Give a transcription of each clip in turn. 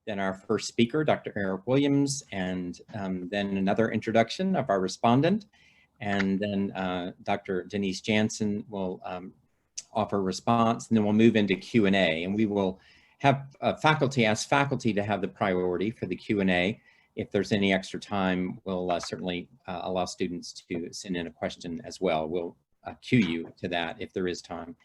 then our first speaker, Dr. Eric Williams, and then another introduction of our respondent. And then Dr. Denise Jansen will offer a response, and then we'll move into Q&A. And we will have faculty ask faculty to have the priority for the Q&A. If there's any extra time, we'll certainly allow students to send in a question as well. We'll cue you to that if there is time.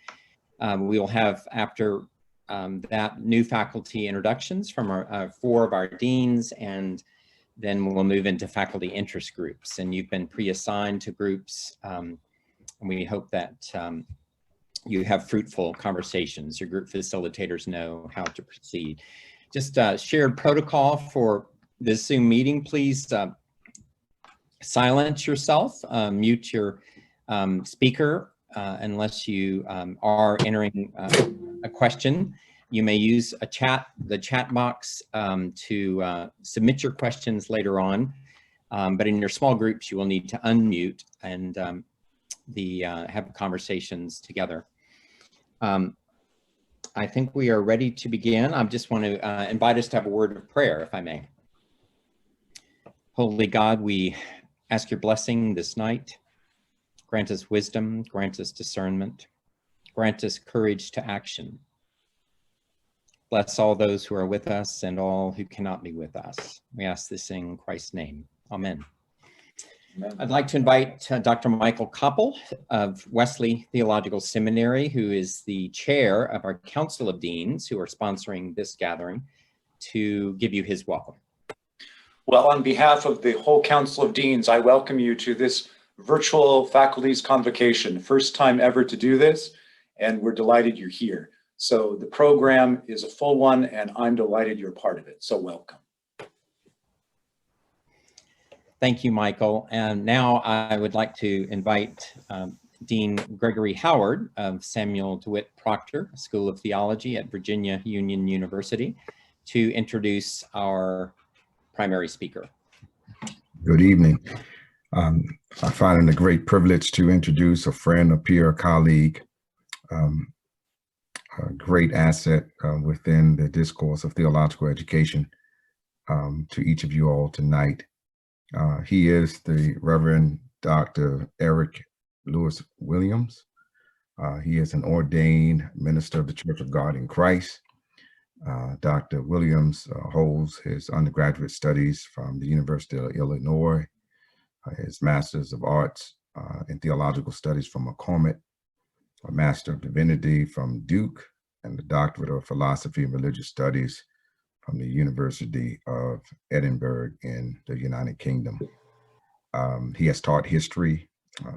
We will have, after that, new faculty introductions from our 4 of our deans, and then we'll move into faculty interest groups. And you've been pre-assigned to groups, and we hope that you have fruitful conversations. Your group facilitators know how to proceed. Just shared protocol for this Zoom meeting. Please silence yourself, mute your speaker unless you are entering a question. You may use the chat box to submit your questions later on, but in your small groups you will need to unmute and have conversations together. I think we are ready to begin. I just want to invite us to have a word of prayer, if I may. Holy God, we ask your blessing this night. Grant us wisdom, grant us discernment, grant us courage to action. Bless all those who are with us and all who cannot be with us. We ask this in Christ's name. Amen. Amen. I'd like to invite Dr. Michael Koppel of Wesley Theological Seminary, who is the chair of our Council of Deans who are sponsoring this gathering, to give you his welcome. Well, on behalf of the whole Council of Deans, I welcome you to this virtual Faculties Convocation. First time ever to do this, and we're delighted you're here. So the program is a full one, and I'm delighted you're part of it. So welcome. Thank you, Michael. And now I would like to invite Dean Gregory Howard of Samuel DeWitt Proctor School of Theology at Virginia Union University to introduce our primary speaker. Good evening. I find it a great privilege to introduce a friend, a peer, a colleague, a great asset within the discourse of theological education to each of you all tonight. He is the Reverend Dr. Eric Lewis Williams. He is an ordained minister of the Church of God in Christ. Dr. Williams holds his undergraduate studies from the University of Illinois, his Master's of Arts in Theological Studies from McCormick, a Master of Divinity from Duke, and the Doctorate of Philosophy and Religious Studies from the University of Edinburgh in the United Kingdom. He has taught history,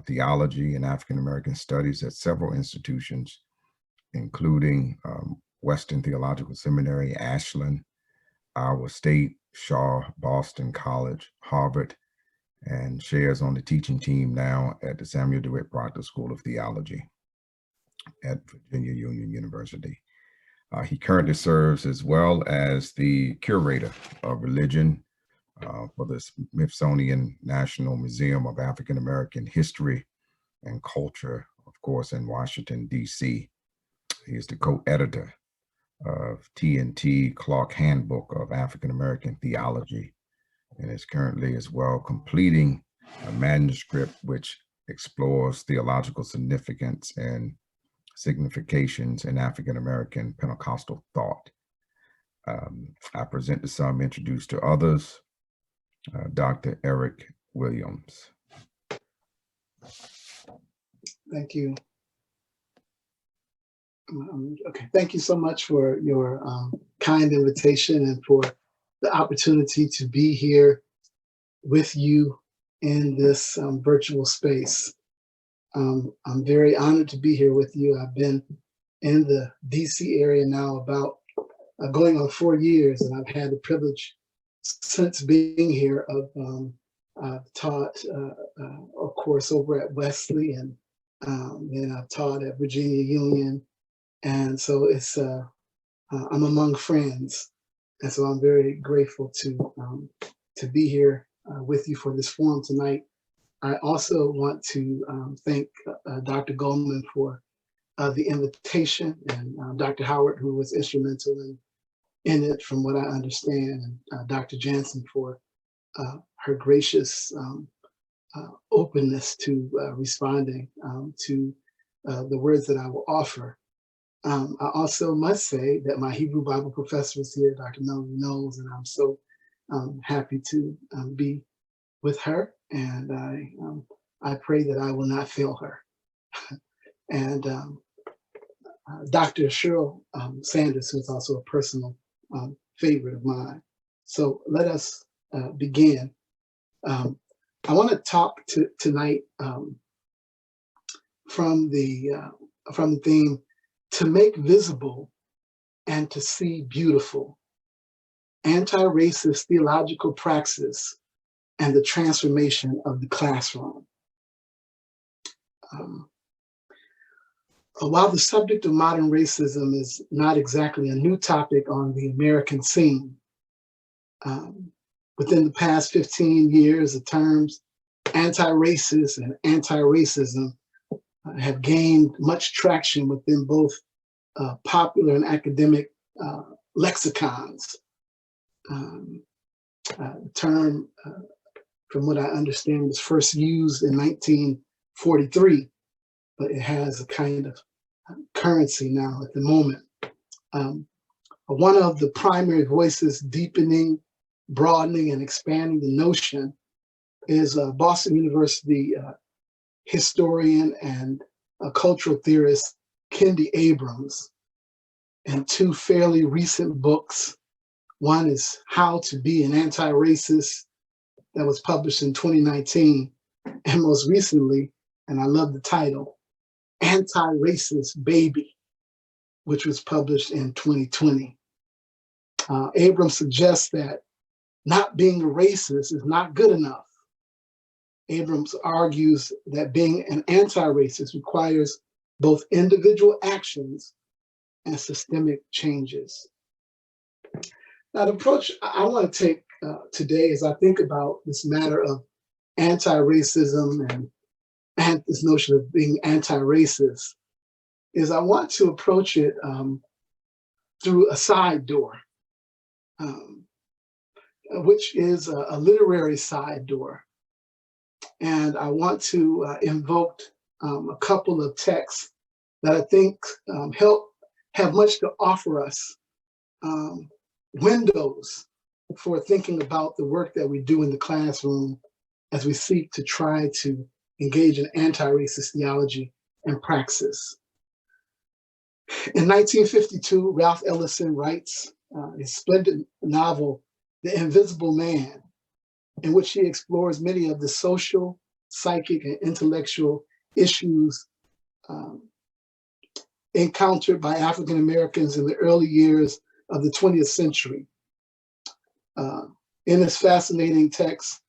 theology, and African American studies at several institutions, including Western Theological Seminary, Ashland, Iowa State, Shaw, Boston College, Harvard, and shares on the teaching team now at the Samuel DeWitt Proctor School of Theology at Virginia Union University. He currently serves as well as the curator of religion for the Smithsonian National Museum of African American History and Culture, of course, in Washington, D.C. He is the co-editor of T&T Clark Handbook of African American Theology, and is currently as well completing a manuscript which explores theological significance and significations in African American Pentecostal thought. I present to some, introduce to others, Dr. Eric Williams. Thank you. Okay, thank you so much for your kind invitation and for the opportunity to be here with you in this virtual space. I'm very honored to be here with you. I've been in the DC area now about going on 4 years, and I've had the privilege since being here of I've taught, of course, over at Wesley, and then I've taught at Virginia Union. And so it's, I'm among friends. And so I'm very grateful to be here with you for this forum tonight. I also want to thank Dr. Goldman for the invitation, and Dr. Howard, who was instrumental in it from what I understand, and Dr. Jansen for her gracious openness to responding to the words that I will offer. I also must say that my Hebrew Bible professor is here, Dr. Melanie Knowles, and I'm so happy to be with her, and I pray that I will not fail her. And Dr. Cheryl Sanders, who is also a personal favorite of mine. So let us begin. I want to talk tonight from the theme, to make visible and to see beautiful, anti-racist theological praxis and the transformation of the classroom. While the subject of modern racism is not exactly a new topic on the American scene, within the past 15 years, the terms anti-racist and anti-racism have gained much traction within both popular and academic lexicons. The term, from what I understand, was first used in 1943, but it has a kind of currency now at the moment. One of the primary voices deepening, broadening, and expanding the notion is Boston University historian and cultural theorist Kendi Abrams, and two fairly recent books. One is How to Be an Anti-Racist, that was published in 2019, and most recently, and I love the title, Anti-Racist Baby, which was published in 2020. Abrams suggests that not being a racist is not good enough. Abrams argues that being an anti-racist requires both individual actions and systemic changes. Now, the approach I want to take today as I think about this matter of anti-racism and this notion of being anti-racist is I want to approach it through a side door, which is a literary side door. And I want to invoke a couple of texts that I think have much to offer us, windows for thinking about the work that we do in the classroom as we seek to try to engage in anti-racist theology and praxis. In 1952, Ralph Ellison writes his splendid novel, The Invisible Man, in which he explores many of the social, psychic, and intellectual issues encountered by African Americans in the early years of the 20th century. In this fascinating text,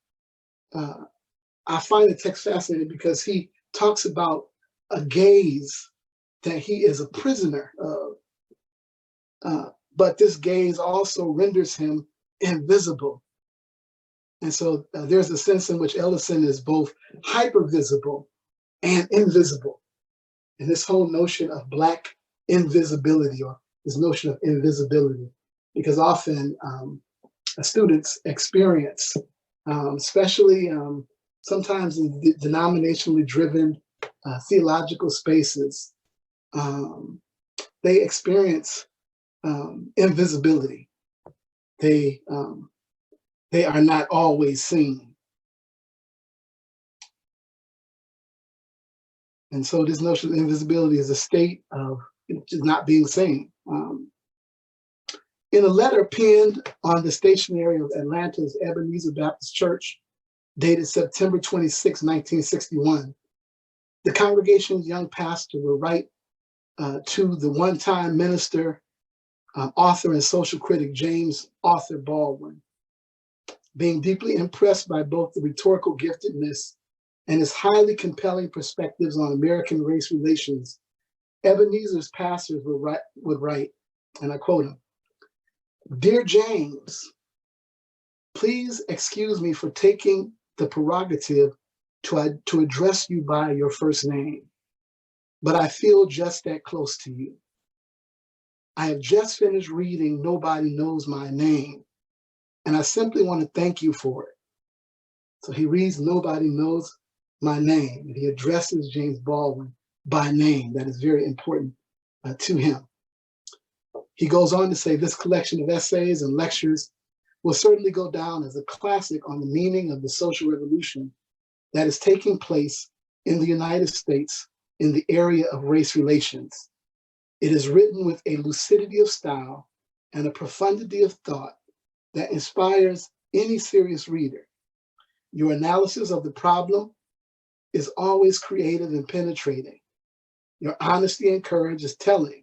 I find the text fascinating because he talks about a gaze that he is a prisoner of, but this gaze also renders him invisible. And so there's a sense in which Ellison is both hypervisible and invisible. And this whole notion of Black invisibility, or this notion of invisibility, because often students experience, especially sometimes in denominationally driven theological spaces, they experience invisibility. They are not always seen. And so this notion of invisibility is a state of just not being seen. In a letter penned on the stationery of Atlanta's Ebenezer Baptist Church, dated September 26, 1961, the congregation's young pastor will write to the one-time minister, author, and social critic James Arthur Baldwin. Being deeply impressed by both the rhetorical giftedness and his highly compelling perspectives on American race relations, Ebenezer's pastors would write, and I quote him, "Dear James, please excuse me for taking the prerogative to address you by your first name, but I feel just that close to you. I have just finished reading Nobody Knows My Name, and I simply want to thank you for it. So he reads Nobody Knows My Name, and he addresses James Baldwin by name. That is very important to him. He goes on to say this collection of essays and lectures will certainly go down as a classic on the meaning of the social revolution that is taking place in the United States in the area of race relations. It is written with a lucidity of style and a profundity of thought that inspires any serious reader. Your analysis of the problem is always creative and penetrating. Your honesty and courage is telling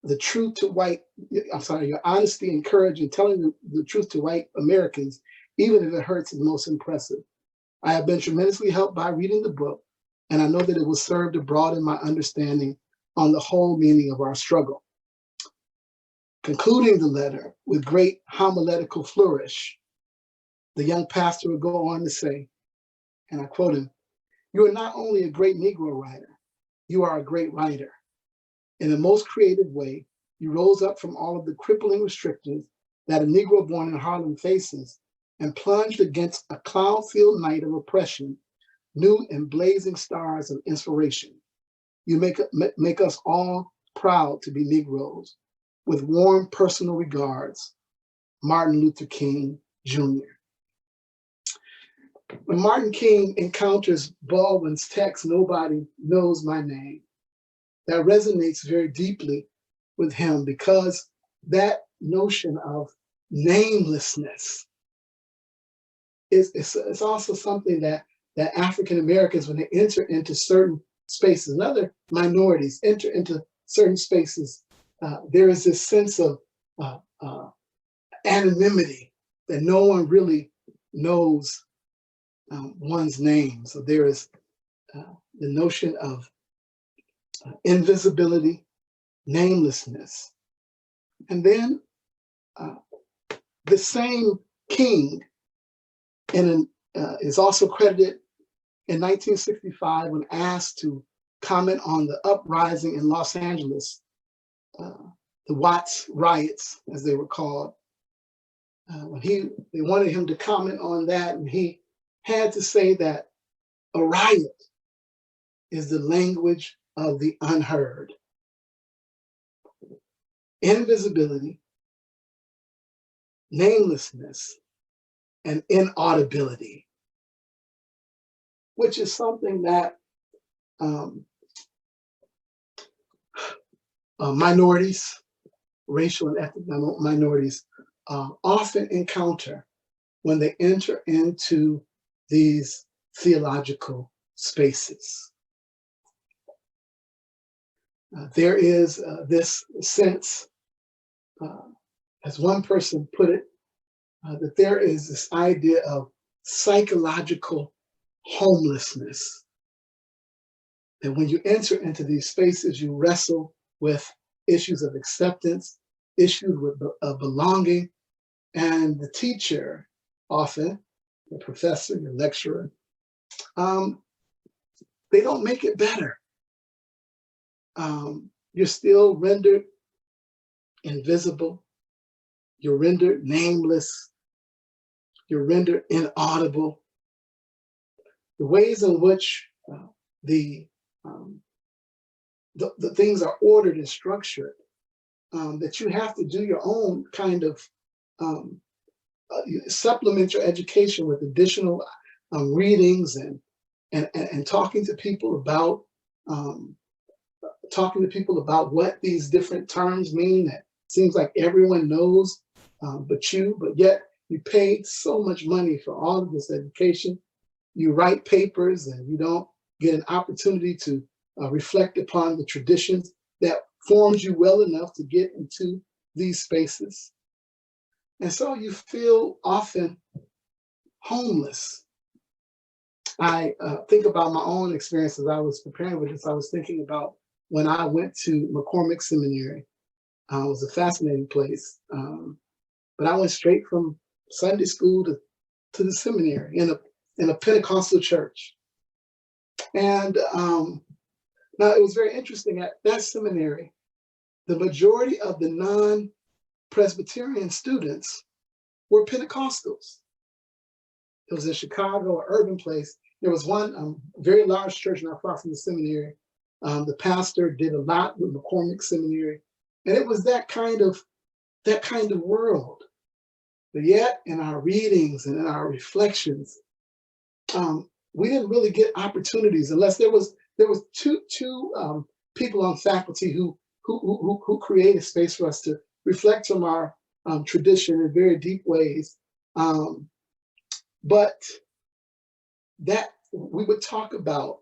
the truth to your honesty and courage in telling the truth to white Americans, even if it hurts, is most impressive. I have been tremendously helped by reading the book, and I know that it will serve to broaden my understanding on the whole meaning of our struggle. Concluding the letter with great homiletical flourish, the young pastor would go on to say, and I quote him, "You are not only a great Negro writer, you are a great writer. In the most creative way, you rose up from all of the crippling restrictions that a Negro born in Harlem faces and plunged against a cloud-filled night of oppression, new and blazing stars of inspiration. You make us all proud to be Negroes. With warm personal regards, Martin Luther King, Jr." When Martin King encounters Baldwin's text, "Nobody Knows My Name," that resonates very deeply with him because that notion of namelessness is also something that African Americans, when they enter into certain spaces, and other minorities enter into certain spaces, there is this sense of anonymity that no one really knows one's name. So there is the notion of invisibility, namelessness. And then the same King is also credited in 1965 when asked to comment on the uprising in Los Angeles, the Watts riots, as they were called. They wanted him to comment on that, and he had to say that a riot is the language of the unheard. Invisibility, namelessness, and inaudibility, which is something that minorities, racial and ethnic minorities, often encounter when they enter into these theological spaces. There is this sense, as one person put it, that there is this idea of psychological homelessness. That when you enter into these spaces, you wrestle with issues of acceptance, issues of belonging, and the teacher, often the professor, your lecturer, they don't make it better. You're still rendered invisible. You're rendered nameless. You're rendered inaudible. The ways in which the things are ordered and structured, that you have to do your own kind of supplement your education with additional readings and talking to people about what these different terms mean. That seems like everyone knows, but yet you paid so much money for all of this education. You write papers and you don't get an opportunity to reflect upon the traditions that formed you well enough to get into these spaces. And so you feel often homeless. I think about my own experience as I was preparing for this. I was thinking about when I went to McCormick Seminary. It was a fascinating place. But I went straight from Sunday school to the seminary in a Pentecostal church. And now it was very interesting at that seminary. the majority of the non-Presbyterian students were Pentecostals. It was in Chicago, an urban place. There was one very large church not far from the seminary. The pastor did a lot with McCormick Seminary, and it was that kind of world. But yet, in our readings and in our reflections, we didn't really get opportunities unless there was two people on faculty who created space for us to reflect from our tradition in very deep ways. But that we would talk about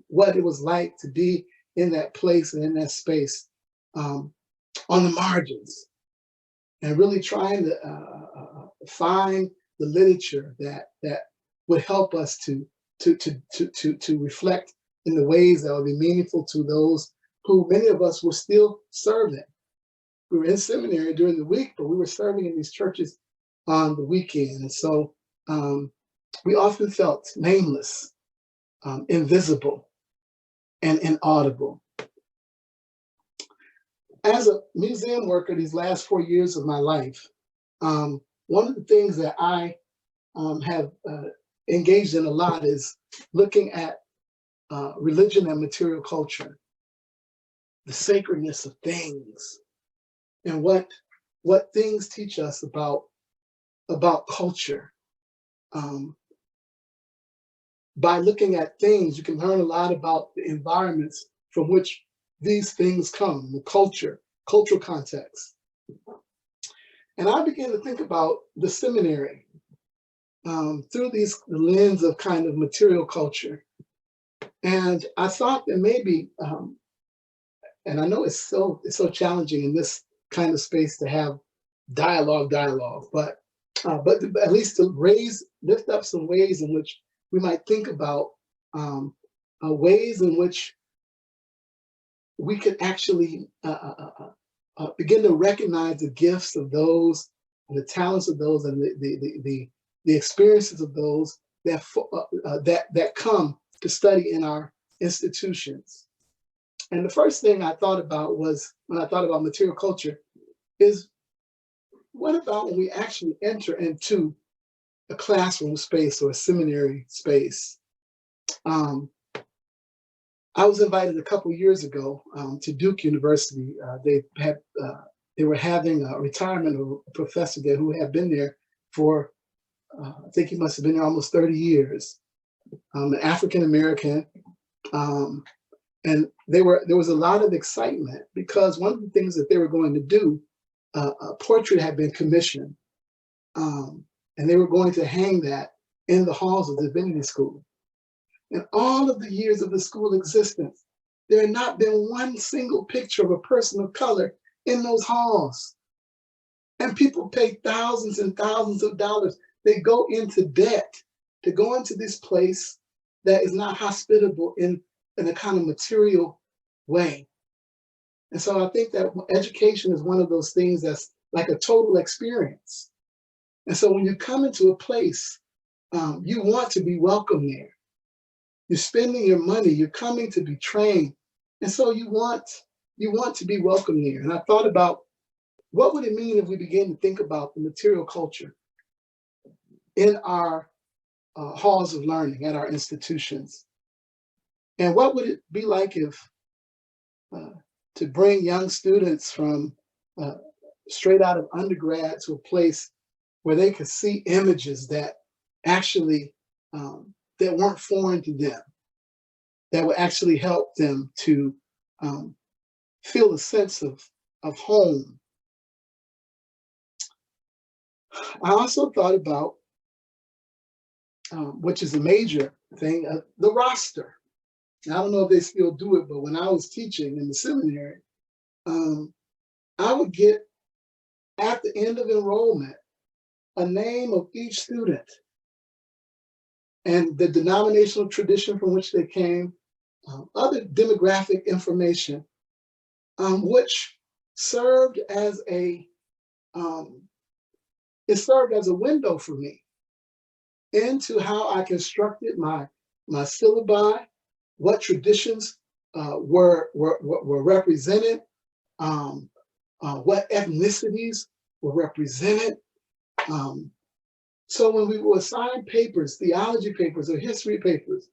what it was like to be in that place and in that space on the margins, and really trying to find the literature that would help us to reflect in the ways that would be meaningful to those who many of us were still serving. We were in seminary during the week, but we were serving in these churches on the weekend. And so we often felt nameless, invisible, and inaudible. As a museum worker these last 4 years of my life, one of the things that I have engaged in a lot is looking at religion and material culture, the sacredness of things, and what things teach us about culture. By looking at things, you can learn a lot about the environments from which these things come, the cultural context. And I began to think about the seminary through the lens of kind of material culture. And I thought that maybe, and I know it's so challenging in this kind of space to have dialogue, but at least to lift up some ways in which we might think about ways in which we could actually begin to recognize the gifts of those, and the talents of those, and the experiences of those that come to study in our institutions. And the first thing I thought about was, when I thought about material culture, is what about when we actually enter into a classroom space or a seminary space? I was invited a couple years ago to Duke University. They were having a retirement of a professor there who had been there for, I think he must have been there almost 30 years, an African American. And there was a lot of excitement because one of the things that they were going to do, a portrait had been commissioned, and they were going to hang that in the halls of the Divinity School. In all of the years of the school existence, there had not been one single picture of a person of color in those halls. And people pay thousands and thousands of dollars. They go into debt to go into this place that is not hospitable in a kind of material way. And so I think that education is one of those things that's like a total experience. And so when you come into a place, you want to be welcome there. You're spending your money, you're coming to be trained. And so you want to be welcome there. And I thought about what would it mean if we begin to think about the material culture in our halls of learning at our institutions. And what would it be like if to bring young students from straight out of undergrad to a place where they could see images that actually that weren't foreign to them, that would actually help them to feel a sense of home. I also thought about, which is a major thing, the roster. Now, I don't know if they still do it, but when I was teaching in the seminary, I would get, at the end of enrollment, a name of each student and the denominational tradition from which they came, other demographic information, which served as a window for me into how I constructed my syllabi, what traditions were represented, what ethnicities were represented. So when we will assign papers, theology papers or history papers,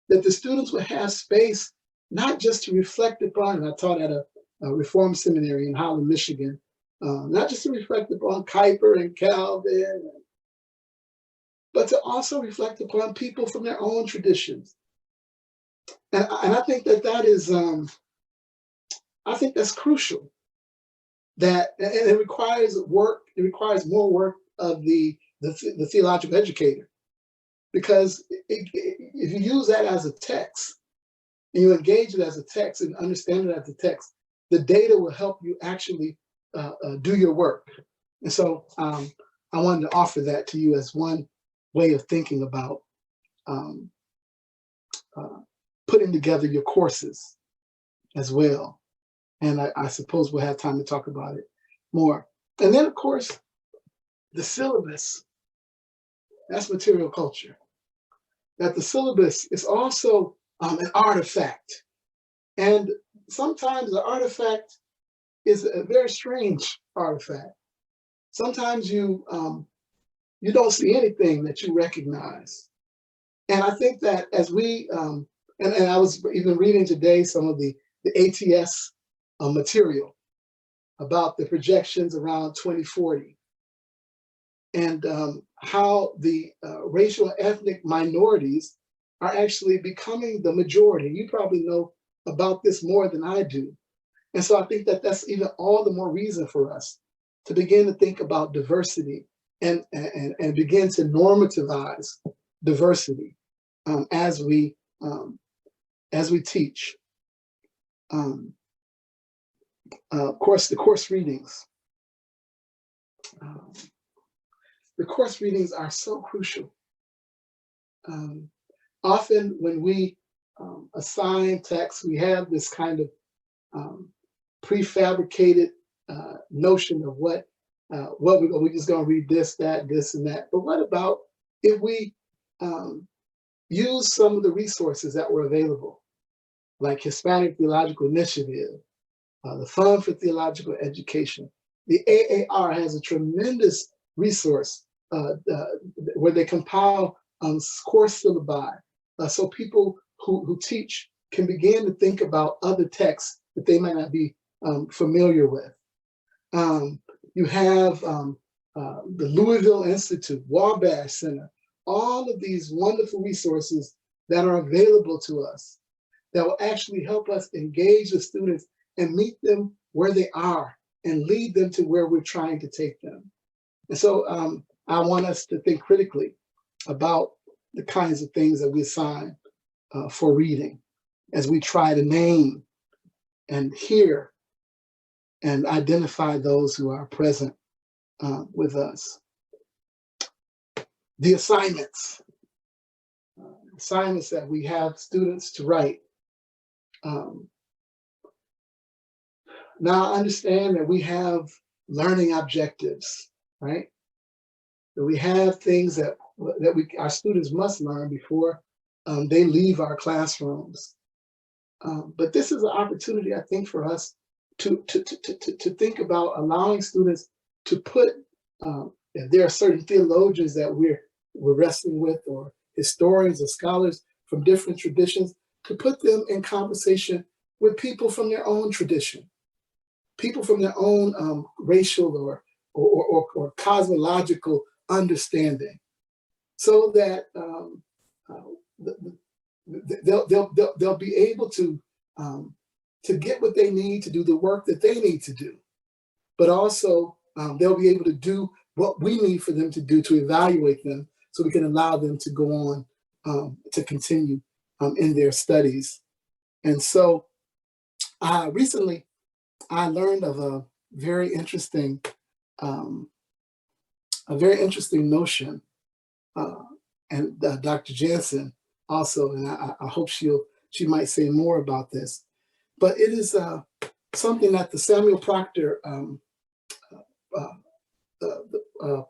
that the students would have space not just to reflect upon, and I taught at a Reformed seminary in Holland, Michigan, not just to reflect upon Kuyper and Calvin, but to also reflect upon people from their own traditions. And I think that is, I think that's crucial. That, and it requires work, it requires more work of the theological educator. Because if you use that as a text, and you engage it as a text and understand it as a text, the data will help you actually do your work. And so I wanted to offer that to you as one way of thinking about putting together your courses as well. And I suppose we'll have time to talk about it more. And then, of course, the syllabus, that's material culture. That the syllabus is also an artifact. And sometimes the artifact is a very strange artifact. Sometimes you don't see anything that you recognize. And I think that as we, and I was even reading today some of the ATS material about the projections around 2040 and how the racial and ethnic minorities are actually becoming the majority. You probably know about this more than I do. And so I think that that's even all the more reason for us to begin to think about diversity and begin to normativize diversity as we teach. Of course, the course readings. The course readings are so crucial. Often when we assign texts, we have this kind of prefabricated notion of what we're just going to read this, that, this, and that. But what about if we use some of the resources that were available, like Hispanic Theological Initiative, the Fund for Theological Education? The AAR has a tremendous resource where they compile course syllabi, so people who teach can begin to think about other texts that they might not be familiar with. You have the Louisville Institute, Wabash Center, all of these wonderful resources that are available to us that will actually help us engage the students and meet them where they are and lead them to where we're trying to take them. And so I want us to think critically about the kinds of things that we assign for reading as we try to name and hear and identify those who are present with us. The assignments that we have students to write. Now I understand that we have learning objectives, right? That we have things that our students must learn before they leave our classrooms. But this is an opportunity, I think, for us to think about allowing students to put, if there are certain theologians that we're wrestling with, or historians or scholars from different traditions, to put them in conversation with people from their own tradition, people from their own racial or cosmological understanding, so that they'll be able to get what they need to do the work that they need to do, but also they'll be able to do what we need for them to do to evaluate them, so we can allow them to go on to continue in their studies. And so recently I learned of a very interesting notion, and Dr. Jansen also, and I hope she might say more about this, but it is something that the Samuel Proctor,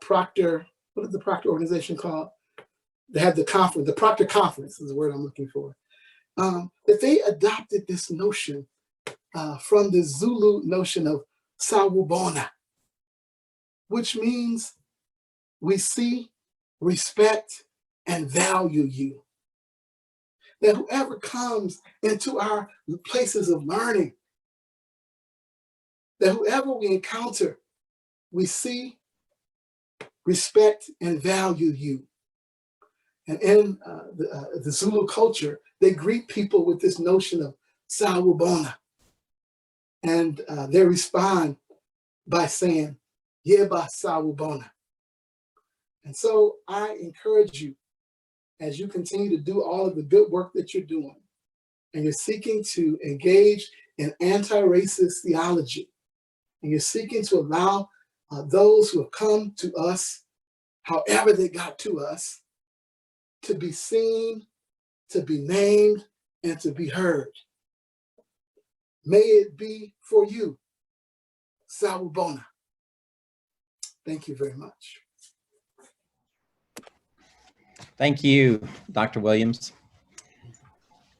Proctor, what is the Proctor organization called? They had the conference, the Proctor Conference is the word I'm looking for, that they adopted this notion from the Zulu notion of sawubona, which means we see, respect, and value you. That whoever comes into our places of learning, that whoever we encounter, we see, respect, and value you. And in the Zulu culture, they greet people with this notion of sawubona. And they respond by saying, yeba sawubona. And so I encourage you, as you continue to do all of the good work that you're doing, and you're seeking to engage in anti-racist theology, and you're seeking to allow those who have come to us, however they got to us, to be seen, to be named, and to be heard. May it be for you, sawubona. Thank you very much. Thank you, Dr. Williams.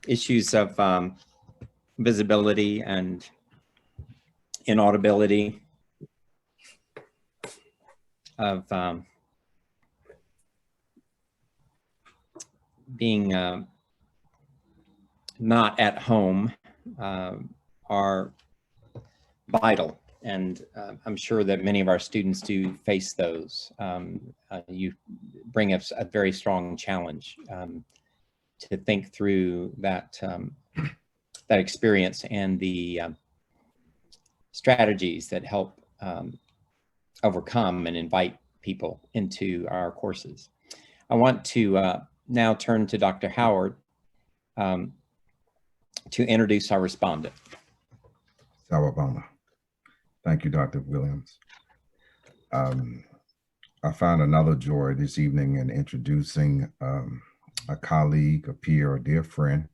Issues of visibility and inaudibility, of being not at home are vital. And I'm sure that many of our students do face those. You bring us a very strong challenge to think through that, that experience and the strategies that help overcome and invite people into our courses. I want to now turn to Dr. Howard to introduce our respondent. Sawubona. Thank you, Dr. Williams. I found another joy this evening in introducing a colleague, a peer, a dear friend.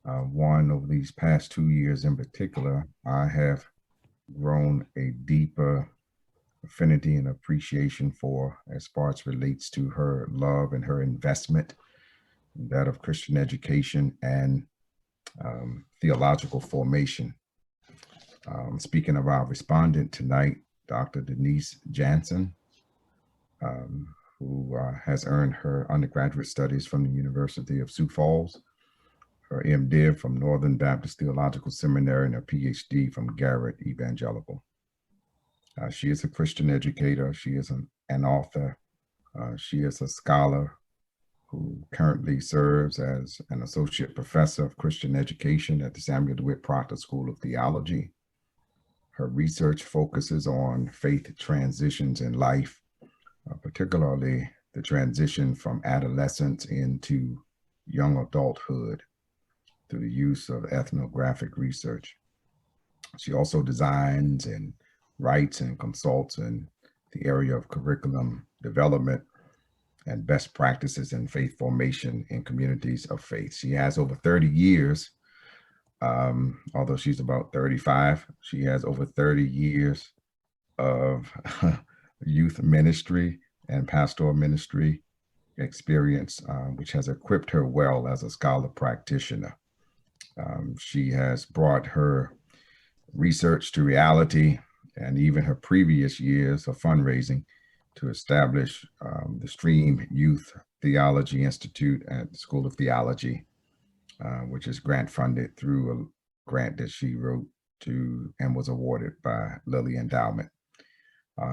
One over these past 2 years in particular, I have grown a deeper affinity and appreciation for as far as relates to her love and her investment, that of Christian education and theological formation. Speaking of our respondent tonight, Dr. Denise Jansen, who has earned her undergraduate studies from the University of Sioux Falls, her MDiv from Northern Baptist Theological Seminary, and her PhD from Garrett Evangelical. She is a Christian educator. She is an author. She is a scholar who currently serves as an associate professor of Christian education at the Samuel DeWitt Proctor School of Theology. Her research focuses on faith transitions in life, particularly the transition from adolescence into young adulthood through the use of ethnographic research. She also designs and writes and consults in the area of curriculum development and best practices in faith formation in communities of faith. She has over 30 years, although she's about 35, she has over 30 years of youth ministry and pastoral ministry experience, which has equipped her well as a scholar practitioner. She has brought her research to reality, and even her previous years of fundraising to establish the Stream Youth Theology Institute at the School of Theology, which is grant funded through a grant that she wrote to and was awarded by Lilly Endowment.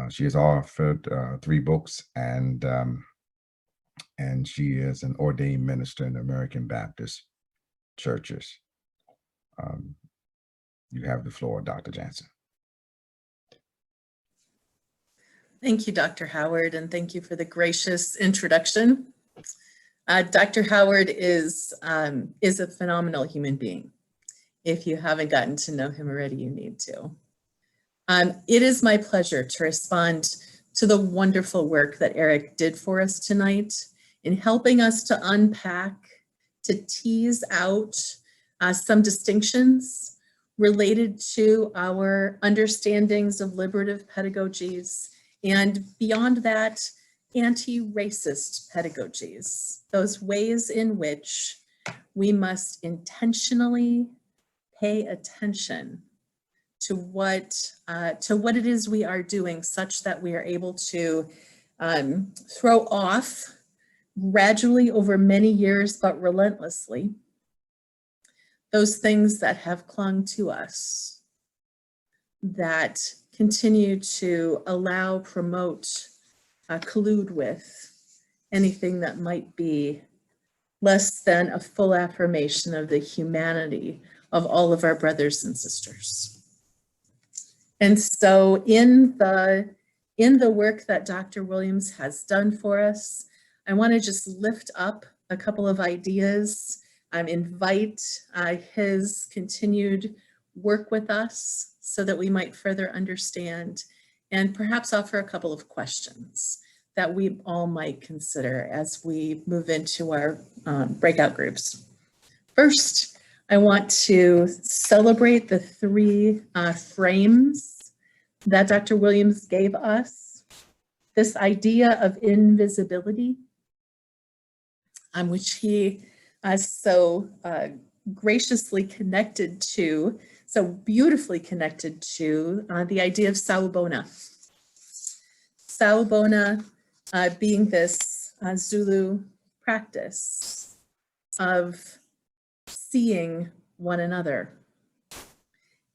She has authored 3 books, and she is an ordained minister in the American Baptist churches. You have the floor, Dr. Jansen. Thank you, Dr. Howard, and thank you for the gracious introduction. Dr. Howard is a phenomenal human being. If you haven't gotten to know him already, you need to. It is my pleasure to respond to the wonderful work that Eric did for us tonight in helping us to unpack, to tease out some distinctions related to our understandings of liberative pedagogies, and beyond that, anti-racist pedagogies, those ways in which we must intentionally pay attention to what it is we are doing, such that we are able to throw off gradually over many years, but relentlessly, those things that have clung to us, that continue to allow, promote, collude with anything that might be less than a full affirmation of the humanity of all of our brothers and sisters. And so in the work that Dr. Williams has done for us, I want to just lift up a couple of ideas, invite his continued work with us so that we might further understand, and perhaps offer a couple of questions that we all might consider as we move into our breakout groups. First, I want to celebrate the three frames that Dr. Williams gave us. This idea of invisibility, which he so graciously connected to, so beautifully connected to the idea of sawubona. Sawubona being this Zulu practice of seeing one another.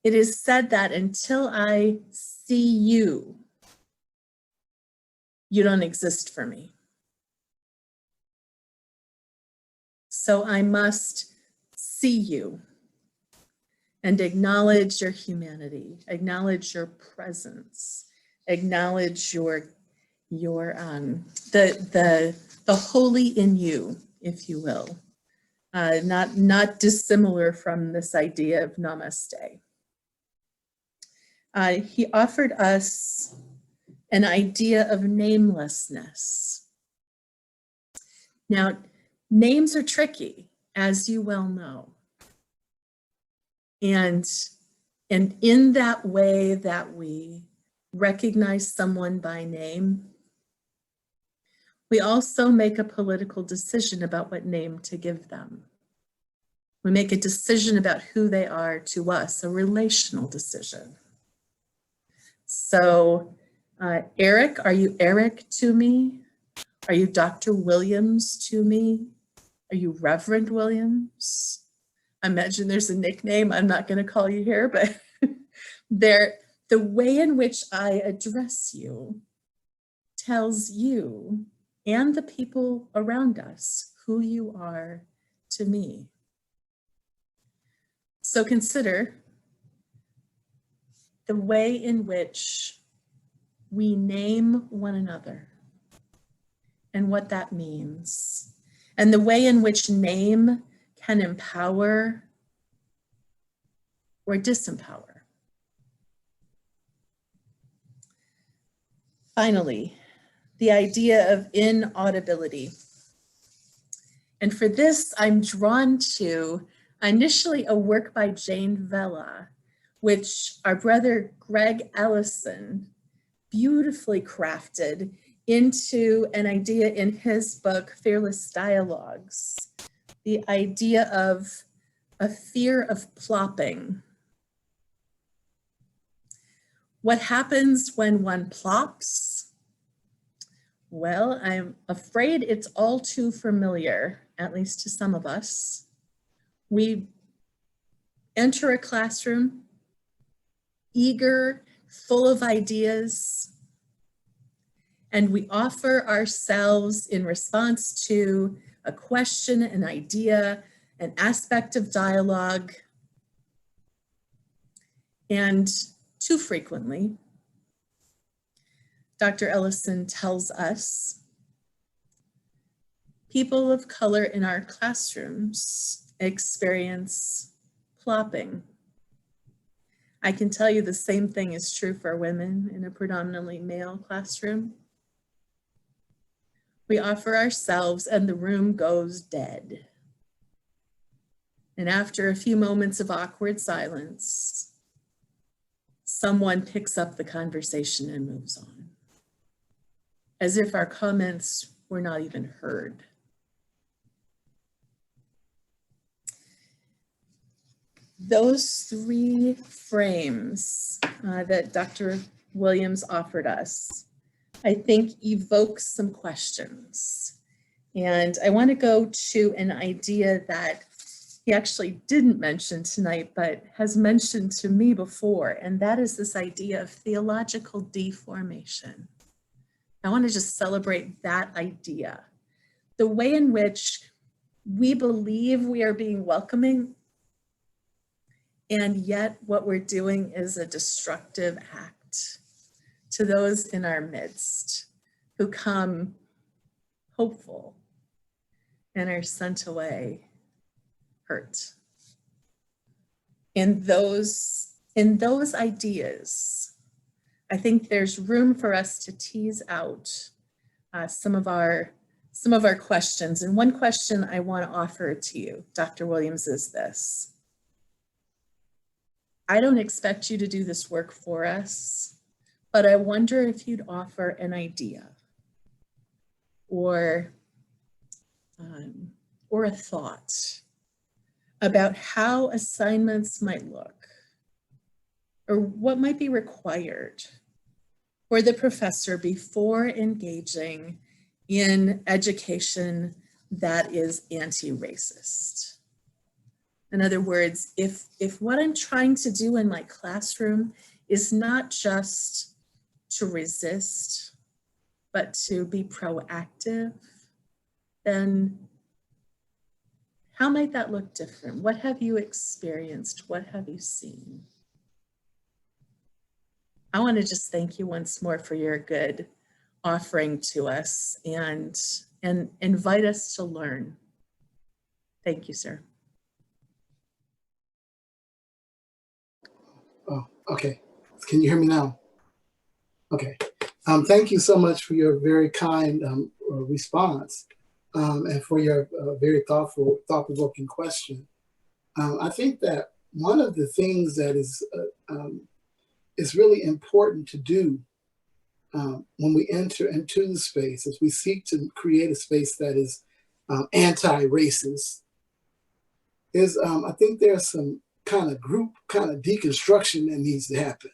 It is said that until I see you, you don't exist for me. So I must see you and acknowledge your humanity, acknowledge your presence, acknowledge the holy in you, if you will. Not dissimilar from this idea of namaste. He offered us an idea of namelessness. Now, names are tricky, as you well know. And in that way that we recognize someone by name, we also make a political decision about what name to give them. We make a decision about who they are to us, a relational decision. So, Eric, are you Eric to me? Are you Dr. Williams to me? Are you Reverend Williams? I imagine there's a nickname. I'm not going to call you here, but the way in which I address you tells you and the people around us who you are to me. So consider the way in which we name one another and what that means, and the way in which name can empower or disempower. Finally, the idea of inaudibility. And for this, I'm drawn to initially a work by Jane Vella, which our brother Greg Ellison beautifully crafted into an idea in his book, Fearless Dialogues, the idea of a fear of plopping. What happens when one plops? Well, I'm afraid it's all too familiar, at least to some of us. We enter a classroom, eager, full of ideas, and we offer ourselves in response to a question, an idea, an aspect of dialogue. And too frequently, Dr. Ellison tells us, people of color in our classrooms experience plopping. I can tell you the same thing is true for women in a predominantly male classroom. We offer ourselves and the room goes dead. And after a few moments of awkward silence, someone picks up the conversation and moves on, as if our comments were not even heard. those three frames that Dr. Williams offered us, I think evoke some questions. And I want to go to an idea that he actually didn't mention tonight, but has mentioned to me before, and that is this idea of theological deformation. I want to just celebrate that idea. The way in which we believe we are being welcoming, and yet what we're doing is a destructive act to those in our midst who come hopeful and are sent away hurt. In those ideas, I think there's room for us to tease out some of our questions. And one question I want to offer to you, Dr. Williams, is this. I don't expect you to do this work for us, but I wonder if you'd offer an idea or a thought about how assignments might look, or what might be required for the professor before engaging in education that is anti-racist. In other words, if what I'm trying to do in my classroom is not just to resist, but to be proactive, then how might that look different? What have you experienced? What have you seen? I want to just thank you once more for your good offering to us and invite us to learn. Thank you, sir. Oh, okay. Can you hear me now? Okay. Thank you so much for your very kind response and for your very thought-provoking question. I think that one of the things that is really important to do when we enter into the space as we seek to create a space that is anti-racist is I think there's some kind of group deconstruction that needs to happen.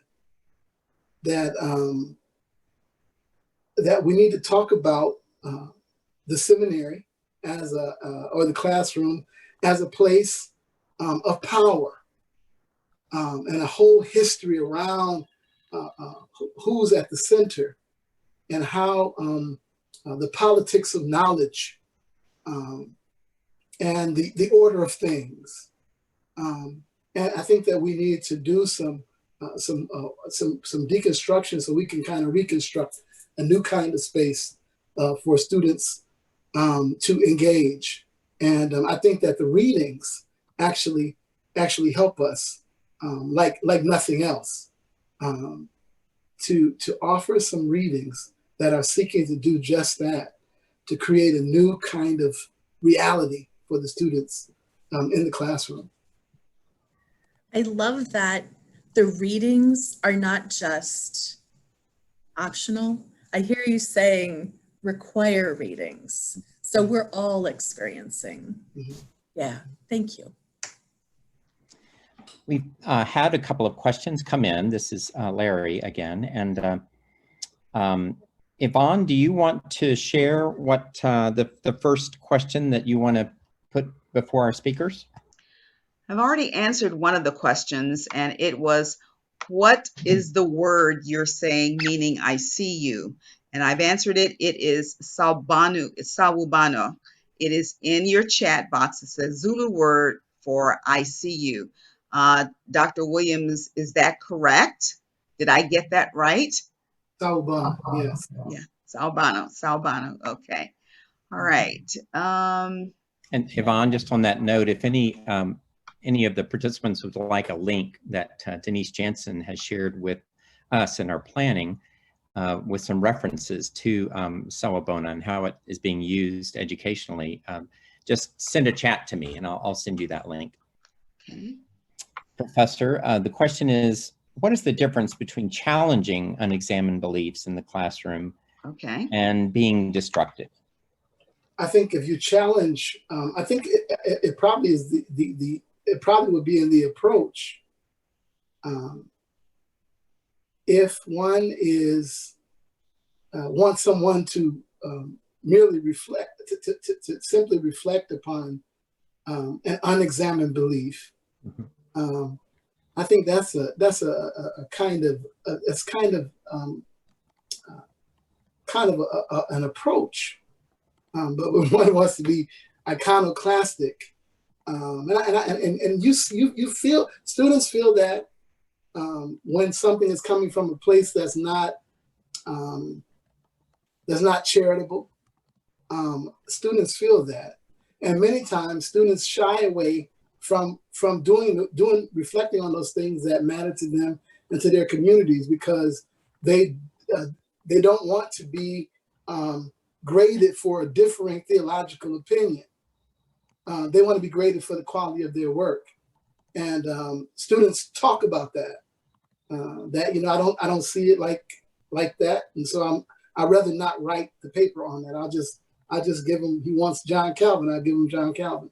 That we need to talk about the seminary as or the classroom as a place of power and a whole history around who's at the center and how the politics of knowledge and the order of things. And I think that we need to do some deconstruction so we can kind of reconstruct a new kind of space for students to engage. And I think that the readings actually help us like nothing else to offer some readings that are seeking to do just that, to create a new kind of reality for the students in the classroom. I love that the readings are not just optional. I hear you saying require readings. So we're all experiencing. Mm-hmm. Yeah, thank you. We've had a couple of questions come in. This is Larry again. And Yvonne, do you want to share what the first question that you want to put before our speakers? I've already answered one of the questions, and it was, what is the word you're saying, meaning I see you? And I've answered it. It is Sawubona. It's Sawubona. It is in your chat box. It's a Zulu word for I see you. Dr. Williams, is that correct? Did I get that right? Sawubona, yes. Yeah, Sawubona. Okay. All right. And Yvonne, just on that note, if any of the participants would like a link that Denise Jansen has shared with us in our planning with some references to Sawubona and how it is being used educationally, just send a chat to me and I'll send you that link. Okay. Professor, the question is, what is the difference between challenging unexamined beliefs in the classroom and being destructive? I think if you challenge, I think it probably is it probably would be in the approach. If one is wants someone to merely reflect, to simply reflect upon an unexamined belief, I think that's a kind of an approach. But when one wants to be iconoclastic, and you feel, students feel that when something is coming from a place that's not charitable, students feel that, and many times students shy away from reflecting on those things that matter to them and to their communities, because they don't want to be graded for a differing theological opinion. They want to be graded for the quality of their work, and students talk about that. I don't see it like that, and so I'd rather not write the paper on that. I just give him. He wants John Calvin. I give him John Calvin,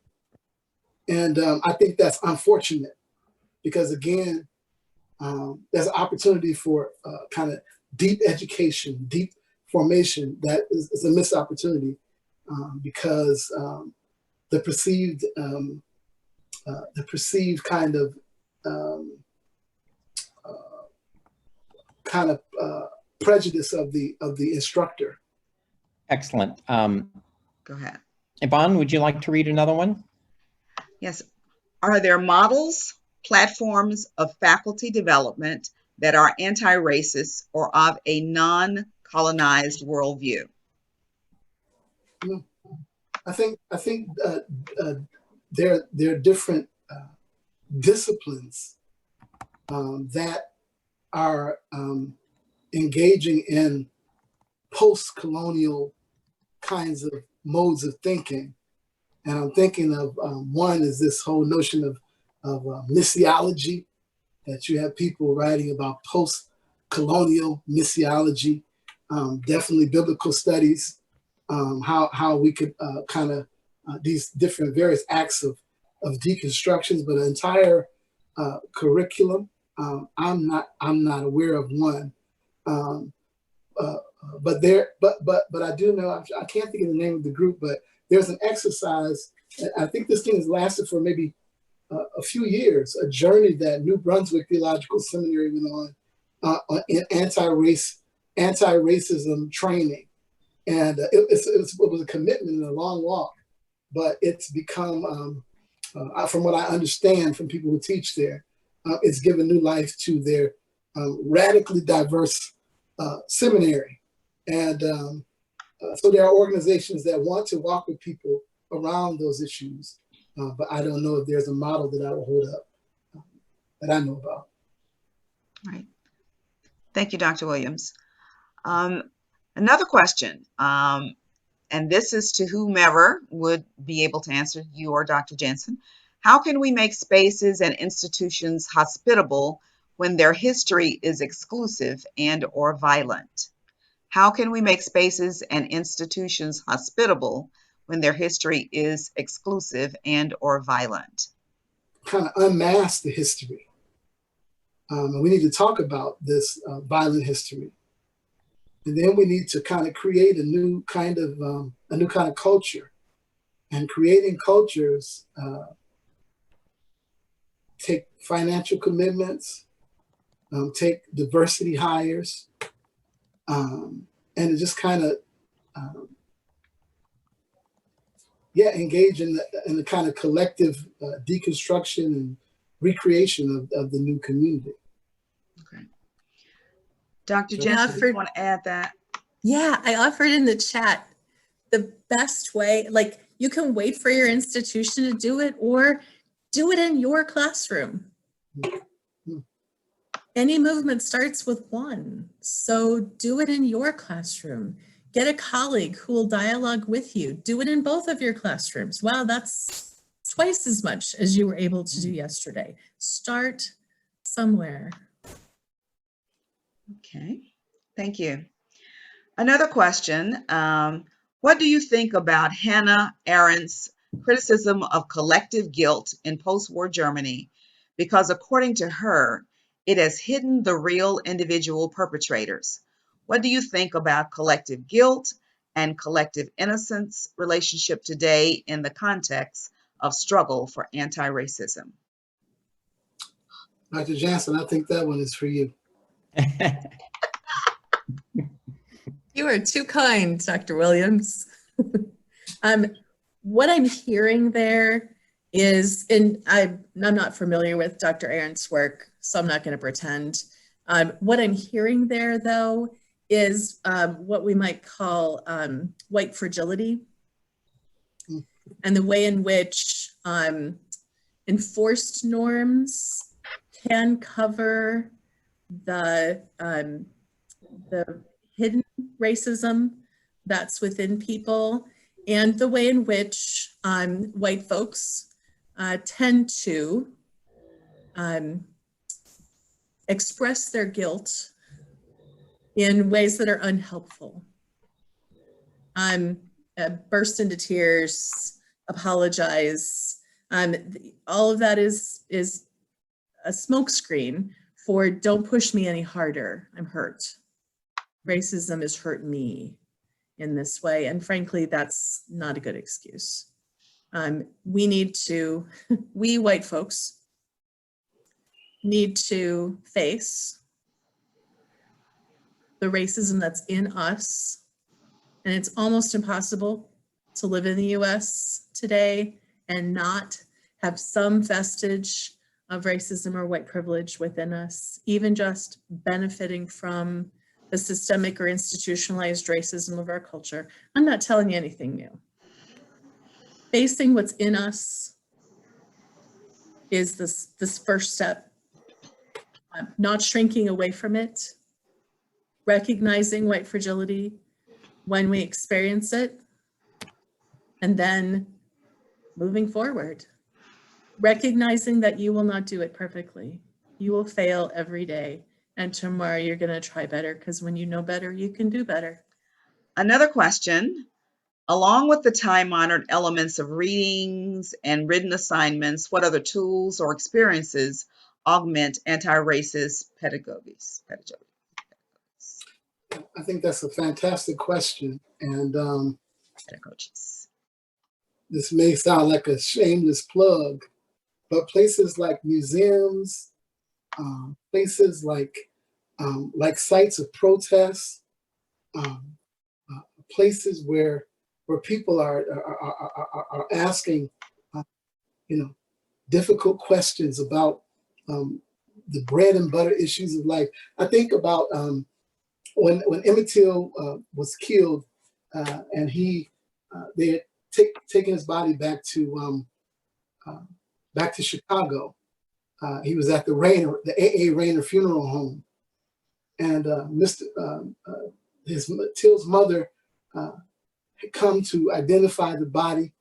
and I think that's unfortunate, because again, there's an opportunity for kind of deep education, deep formation that is a missed opportunity, because the perceived kind of prejudice of the instructor. Excellent. Go ahead. Yvonne, would you like to read another one? Yes. Are there models, platforms of faculty development that are anti-racist or of a non-colonized worldview? I think there are different disciplines that are engaging in post-colonial kinds of modes of thinking. And I'm thinking of one is this whole notion of missiology, that you have people writing about post-colonial missiology, definitely biblical studies, how we could these different various acts of deconstructions, but an entire curriculum. I'm not aware of one, but I do know, I can't think of the name of the group, but there's an exercise. I think this thing has lasted for maybe a few years, a journey that New Brunswick Theological Seminary went on in anti-racism training. And it was a commitment and a long walk, but it's become, from what I understand from people who teach there, it's given new life to their radically diverse seminary. And so there are organizations that want to walk with people around those issues, but I don't know if there's a model that I will hold up that I know about. Right. Thank you, Dr. Williams. Another question, and this is to whomever would be able to answer, you or Dr. Jensen. How can we make spaces and institutions hospitable when their history is exclusive and or violent? How can we make spaces and institutions hospitable when their history is exclusive and or violent? Kind of unmask the history. And we need to talk about this violent history. And then we need to kind of create a new kind of culture. And creating cultures take financial commitments, take diversity hires, and it just kind of engage in the kind of collective deconstruction and recreation of the new community. Okay. Dr. Jensen, do you want to add that? Yeah, I offered in the chat the best way, like you can wait for your institution to do it or do it in your classroom. Any movement starts with one. So do it in your classroom. Get a colleague who will dialogue with you. Do it in both of your classrooms. Wow, that's twice as much as you were able to do yesterday. Start somewhere. Okay, thank you. Another question, what do you think about Hannah Arendt's criticism of collective guilt in post-war Germany because, according to her, it has hidden the real individual perpetrators. What do you think about collective guilt and collective innocence relationship today in the context of struggle for anti-racism? Dr. Jansen, I think that one is for you. You are too kind, Dr. Williams. What I'm hearing there is, and I'm not familiar with Dr. Arendt's work, so I'm not going to pretend. What I'm hearing there, though, is what we might call white fragility, and the way in which enforced norms can cover the hidden racism that's within people, and the way in which white folks tend to express their guilt in ways that are unhelpful. Burst into tears, apologize. All of that is a smokescreen for don't push me any harder, I'm hurt. Racism has hurt me in this way. And frankly, that's not a good excuse. We white folks need to face the racism that's in us. And it's almost impossible to live in the US today and not have some vestige of racism or white privilege within us, even just benefiting from the systemic or institutionalized racism of our culture. I'm not telling you anything new. Facing what's in us is this first step. Not shrinking away from it, recognizing white fragility when we experience it, and then moving forward. Recognizing that you will not do it perfectly. You will fail every day. And tomorrow you're going to try better, because when you know better, you can do better. Another question, along with the time-honored elements of readings and written assignments, what other tools or experiences augment anti-racist pedagogies? I think that's a fantastic question. And Pedagogies. this may sound like a shameless plug, but places like museums, places like sites of protest, places where people are asking, difficult questions about the bread and butter issues of life. I think about when Emmett Till was killed, and they had taken his body back to Chicago. He was at the A.A. Rayner funeral home, and Till's mother had come to identify the body,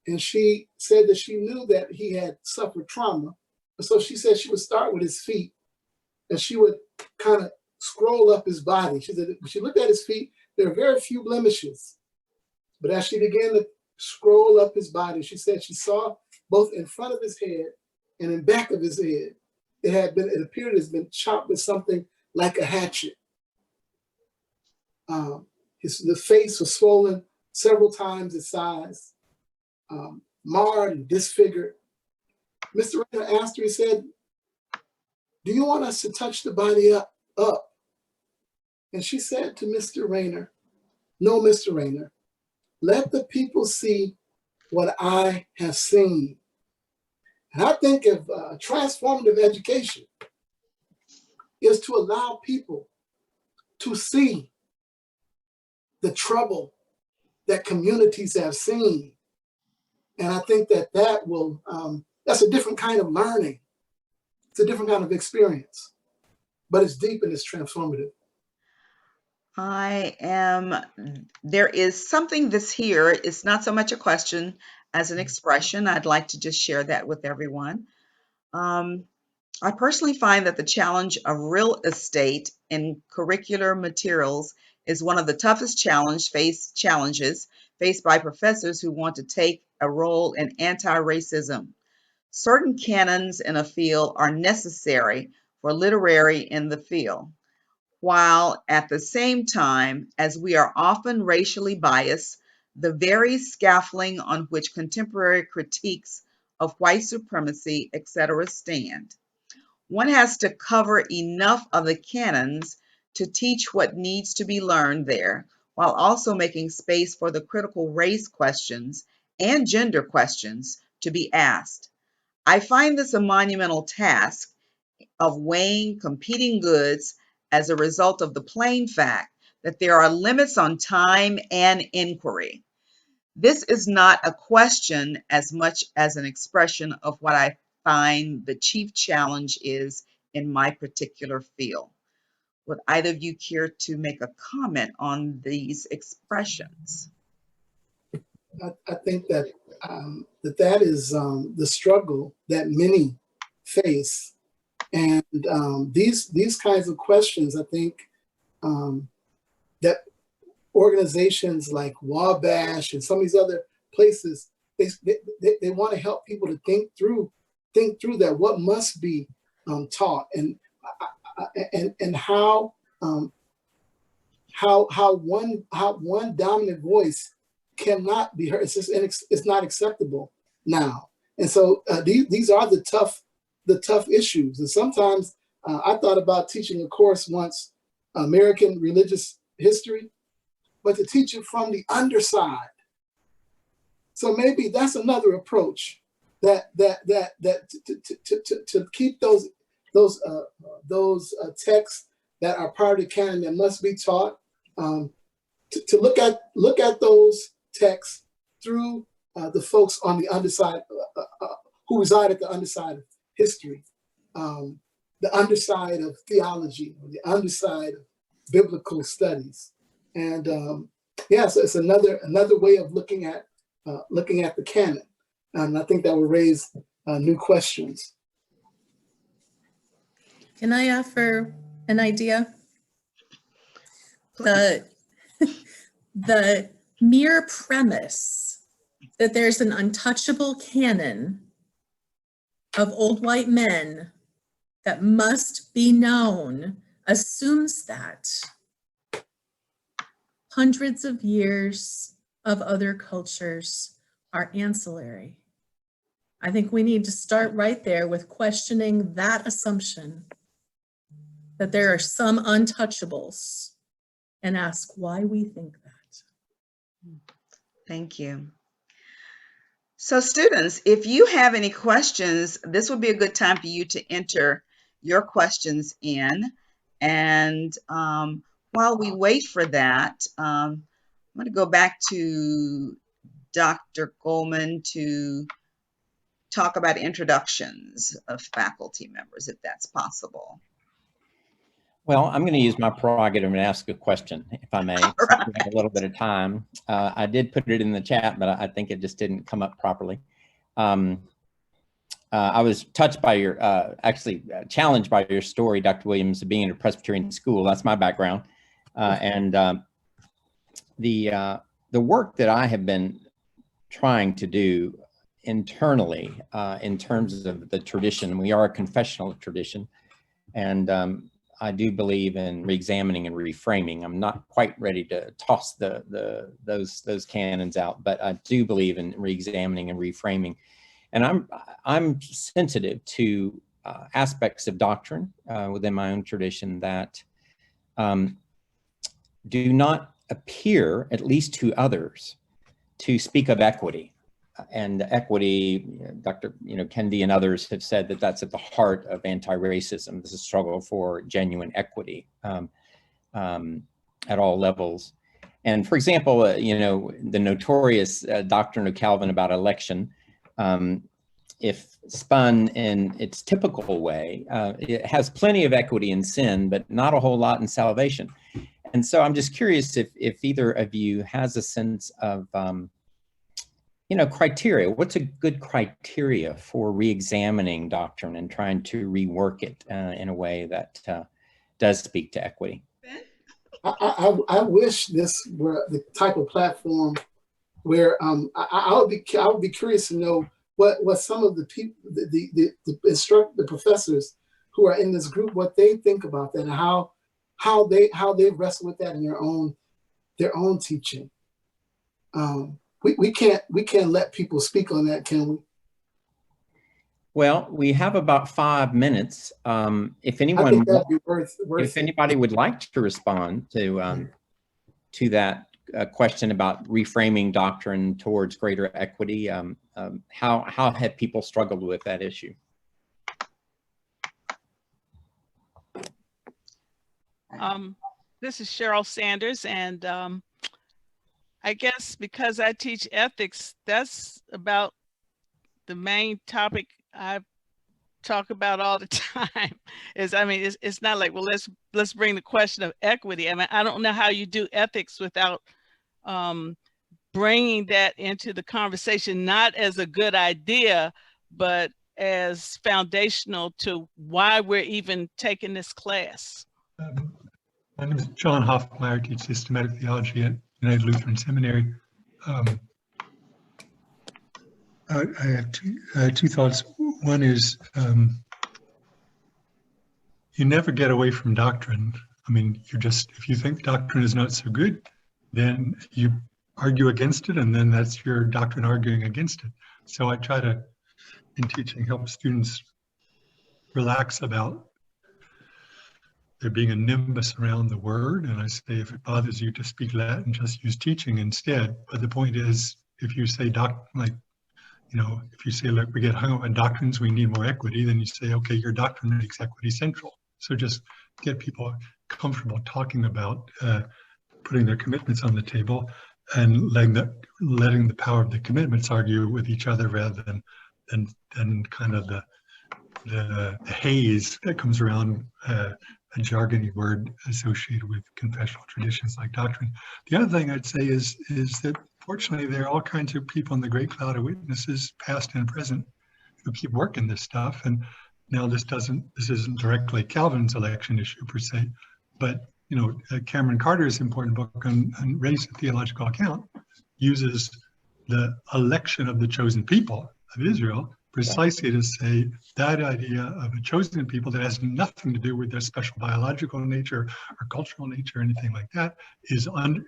and she said that she knew that he had suffered trauma, and so she said she would start with his feet, and she would kind of scroll up his body. She said when she looked at his feet, there are very few blemishes, but as she began to scroll up his body, she said she saw both in front of his head and in back of his head, it appeared it has been chopped with something like a hatchet. The face was swollen several times its size, marred and disfigured. Mr. Rayner asked her, he said, "Do you want us to touch the body up?" And she said to Mr. Rayner, "No, Mr. Rayner, let the people see what I have seen." And I think of transformative education is to allow people to see the trouble that communities have seen. And I think that will, that's a different kind of learning. It's a different kind of experience, but it's deep and it's transformative. There is something this here. It's not so much a question as an expression. I'd like to just share that with everyone. I personally find that the challenge of real estate in curricular materials is one of the toughest challenges faced by professors who want to take a role in anti-racism. Certain canons in a field are necessary for literary in the field, while at the same time, as we are often racially biased, the very scaffolding on which contemporary critiques of white supremacy, etc. stand. One has to cover enough of the canons to teach what needs to be learned there, while also making space for the critical race questions and gender questions to be asked. I find this a monumental task of weighing competing goods as a result of the plain fact that there are limits on time and inquiry. This is not a question as much as an expression of what I find the chief challenge is in my particular field. Would either of you care to make a comment on these expressions? I think that that is the struggle that many face, and these kinds of questions. I think that organizations like Wabash and some of these other places, they want to help people to think through that what must be taught, and how one dominant voice cannot be heard. It's just it's not acceptable now. And so these are the tough issues. And sometimes I thought about teaching a course once, American religious history, but to teach it from the underside. So maybe that's another approach, that to keep those texts that are part of the canon that must be taught, to look at those texts through the folks on the underside, who reside at the underside of history, the underside of theology, or the underside of biblical studies. And so it's another way of looking at the canon, and I think that will raise new questions. Can I offer an idea? The mere premise that there's an untouchable canon of old white men that must be known assumes that hundreds of years of other cultures are ancillary. I think we need to start right there with questioning that assumption, that there are some untouchables, and ask why we think that. Thank you. So students, if you have any questions, this would be a good time for you to enter your questions in. And while we wait for that, I'm going to go back to Dr. Goldman to talk about introductions of faculty members, if that's possible. Well, I'm going to use my prerogative and ask a question, if I may. Right. We have a little bit of time. I did put it in the chat, but I think it just didn't come up properly. I was touched by your, actually challenged by your story, Dr. Williams, of being in a Presbyterian school. That's my background. And the work that I have been trying to do internally in terms of the tradition, we are a confessional tradition, and I do believe in reexamining and reframing. I'm not quite ready to toss those canons out, but I do believe in reexamining and reframing. And I'm sensitive to aspects of doctrine within my own tradition that do not appear, at least to others, to speak of equity. And equity, Dr. Kendi and others have said that that's at the heart of anti-racism. This is a struggle for genuine equity at all levels. And for example, the notorious doctrine of Calvin about election, if spun in its typical way, it has plenty of equity in sin, but not a whole lot in salvation. And so I'm just curious if either of you has a sense of criteria. What's a good criteria for re-examining doctrine and trying to rework it in a way that does speak to equity? I wish this were the type of platform where I would be curious to know what some of the people, the professors who are in this group, what they think about that, and how they wrestle with that in their own teaching. We can't let people speak on that, can we? Well, we have about 5 minutes. If I anyone, think that'd be worth if it. anybody would like to respond to that question about reframing doctrine towards greater equity, how have people struggled with that issue? This is Cheryl Sanders, and I guess because I teach ethics, that's about the main topic I talk about all the time. It's not like, well, let's bring the question of equity. I mean, I don't know how you do ethics without bringing that into the conversation, not as a good idea, but as foundational to why we're even taking this class. My name is John Hoffmeyer. I teach systematic theology at United Lutheran Seminary. I have two thoughts. One is you never get away from doctrine. I mean, if you think doctrine is not so good, then you argue against it, and then that's your doctrine arguing against it. So I try to, in teaching, help students relax about there being a nimbus around the word. And I say, if it bothers you to speak Latin, just use teaching instead. But the point is, if you say if you say, look, we get hung up on doctrines, we need more equity, then you say, okay, your doctrine makes equity central. So just get people comfortable talking about putting their commitments on the table and letting the power of the commitments argue with each other rather than kind of the haze that comes around a jargony word associated with confessional traditions like doctrine. The other thing I'd say is that fortunately there are all kinds of people in the great cloud of witnesses, past and present, who keep working this stuff. And now this isn't directly Calvin's election issue per se, but Cameron Carter's important book on race and theological account uses the election of the chosen people of Israel precisely to say that idea of a chosen people that has nothing to do with their special biological nature or cultural nature or anything like that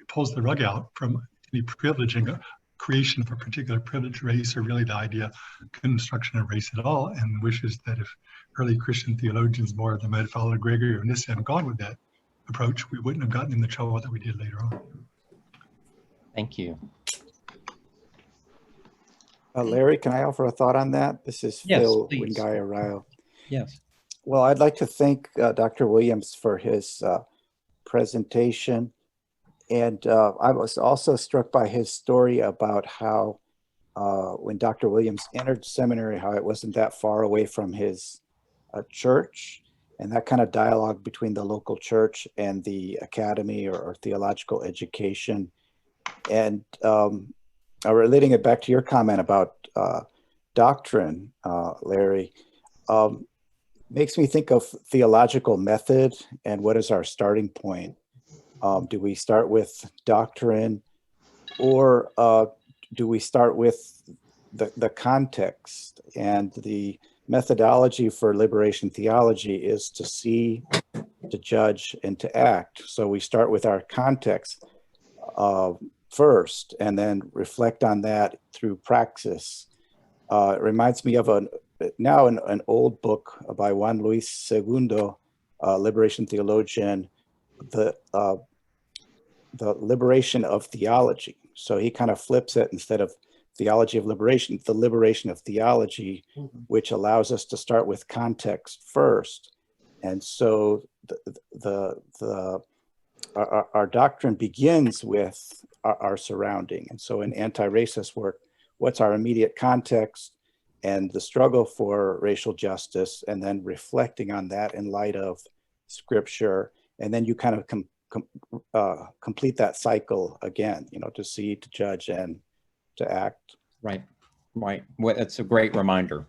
pulls the rug out from any privileging creation of a particular privileged race, or really the idea of construction of race at all, and wishes that if early Christian theologians, more of them had followed Gregory or Nyssa and gone with that approach, we wouldn't have gotten in the trouble that we did later on. Thank you. Larry, can I offer a thought on that? This is Yes, Phil please. Wingaya-Rao. Yes. Well, I'd like to thank Dr. Williams for his presentation. And I was also struck by his story about how when Dr. Williams entered seminary, how it wasn't that far away from his church, and that kind of dialogue between the local church and the academy or theological education. And relating it back to your comment about doctrine, Larry, makes me think of theological method and what is our starting point. Do we start with doctrine, or do we start with the context? And the methodology for liberation theology is to see, to judge, and to act. So we start with our context first, and then reflect on that through praxis. It reminds me of an old book by Juan Luis Segundo, liberation theologian, the liberation of theology. So he kind of flips it, instead of theology of liberation, the liberation of theology, which allows us to start with context first. And so our doctrine begins with our surrounding. And so in anti-racist work, what's our immediate context and the struggle for racial justice, and then reflecting on that in light of scripture. And then you kind of complete that cycle again, to see, to judge, and to act. Right. Well, that's a great reminder.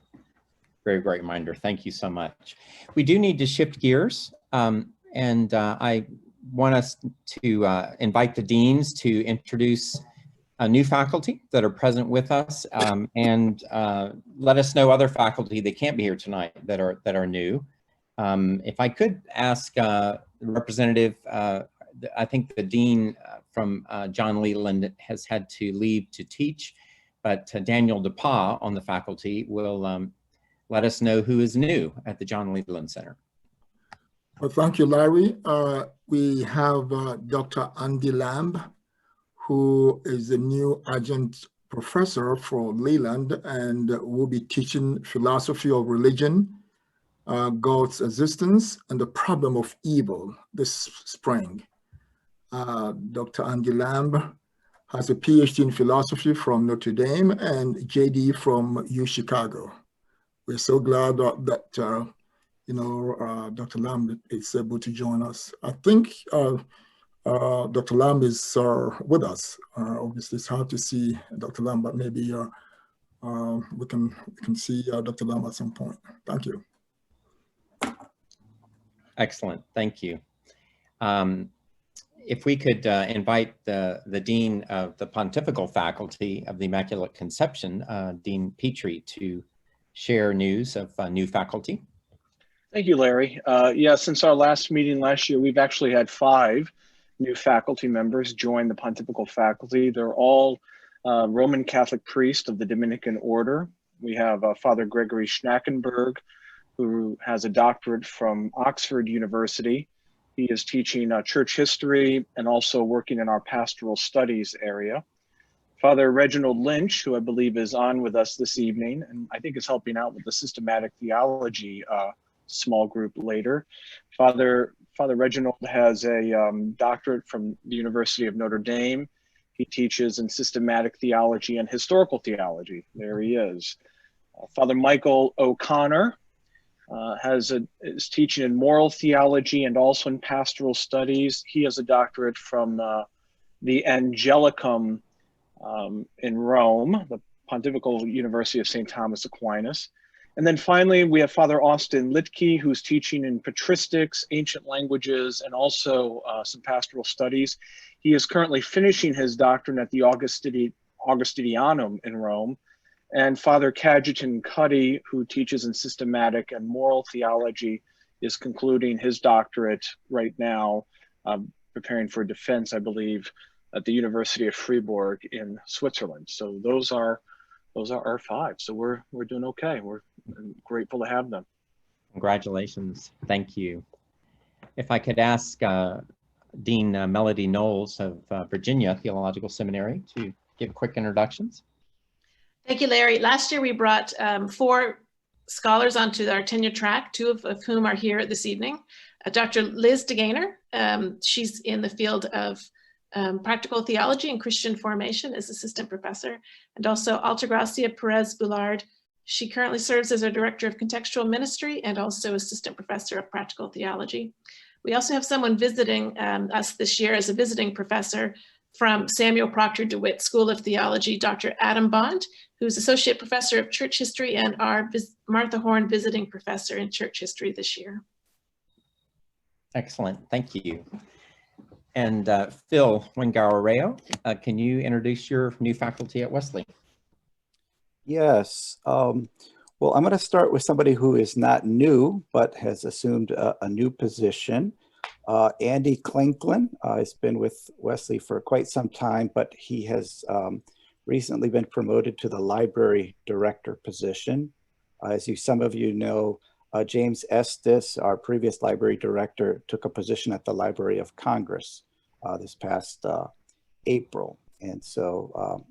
Very great reminder. Thank you so much. We do need to shift gears. And I want us to invite the deans to introduce new faculty that are present with us, and let us know other faculty that can't be here tonight that are new. If I could ask Representative, I think the Dean from John Leland has had to leave to teach, but Daniel DePauw on the faculty will let us know who is new at the John Leland Center. Well, thank you, Larry. We have Dr. Andy Lamb, who is the new adjunct professor for Leland and will be teaching philosophy of religion, God's existence, and the problem of evil this spring. Dr. Andy Lamb has a PhD in philosophy from Notre Dame and JD from UChicago. We're so glad that Dr. Lamb is able to join us. I think Dr. Lamb is with us. Obviously, it's hard to see Dr. Lamb, but maybe we can see Dr. Lamb at some point. Thank you. Excellent, thank you. If we could invite the Dean of the Pontifical Faculty of the Immaculate Conception, Dean Petrie, to share news of new faculty. Thank you, Larry. Yeah, since our last meeting last year, we've actually had 5 new faculty members join the Pontifical Faculty. They're all Roman Catholic priests of the Dominican Order. We have Father Gregory Schnackenberg, who has a doctorate from Oxford University. He is teaching church history and also working in our pastoral studies area. Father Reginald Lynch, who I believe is on with us this evening, and I think is helping out with the systematic theology small group later. Father Reginald has a doctorate from the University of Notre Dame. He teaches in systematic theology and historical theology. There he is. Father Michael O'Connor is teaching in moral theology and also in pastoral studies. He has a doctorate from the Angelicum in Rome, the Pontifical University of St. Thomas Aquinas. And then finally, we have Father Austin Litke, who's teaching in patristics, ancient languages, and also some pastoral studies. He is currently finishing his doctorate at the Augustinianum in Rome. And Father Cajetan Cuddy, who teaches in systematic and moral theology, is concluding his doctorate right now, preparing for defense, I believe, at the University of Fribourg in Switzerland. So those are our 5. So we're doing okay. We're grateful to have them. Congratulations. Thank you. If I could ask Dean Melody Knowles of Virginia Theological Seminary to give quick introductions. Thank you, Larry. Last year we brought 4 scholars onto our tenure track, 2 of whom are here this evening. Dr. Liz DeGaynor, she's in the field of practical theology and Christian formation as assistant professor, and also Altagracia Perez Boulard. She currently serves as our director of contextual ministry and also assistant professor of practical theology. We also have someone visiting us this year as a visiting professor from Samuel Proctor DeWitt School of Theology, Dr. Adam Bond, who's associate professor of church history and our Martha Horn visiting professor in church history this year. Excellent, thank you. And Phil Wingaro-Rayo, can you introduce your new faculty at Wesley? Yes. Well, I'm going to start with somebody who is not new, but has assumed a new position. Andy Klinklin has been with Wesley for quite some time, but he has recently been promoted to the library director position. As some of you know, James Estes, our previous library director, took a position at the Library of Congress this past April. And so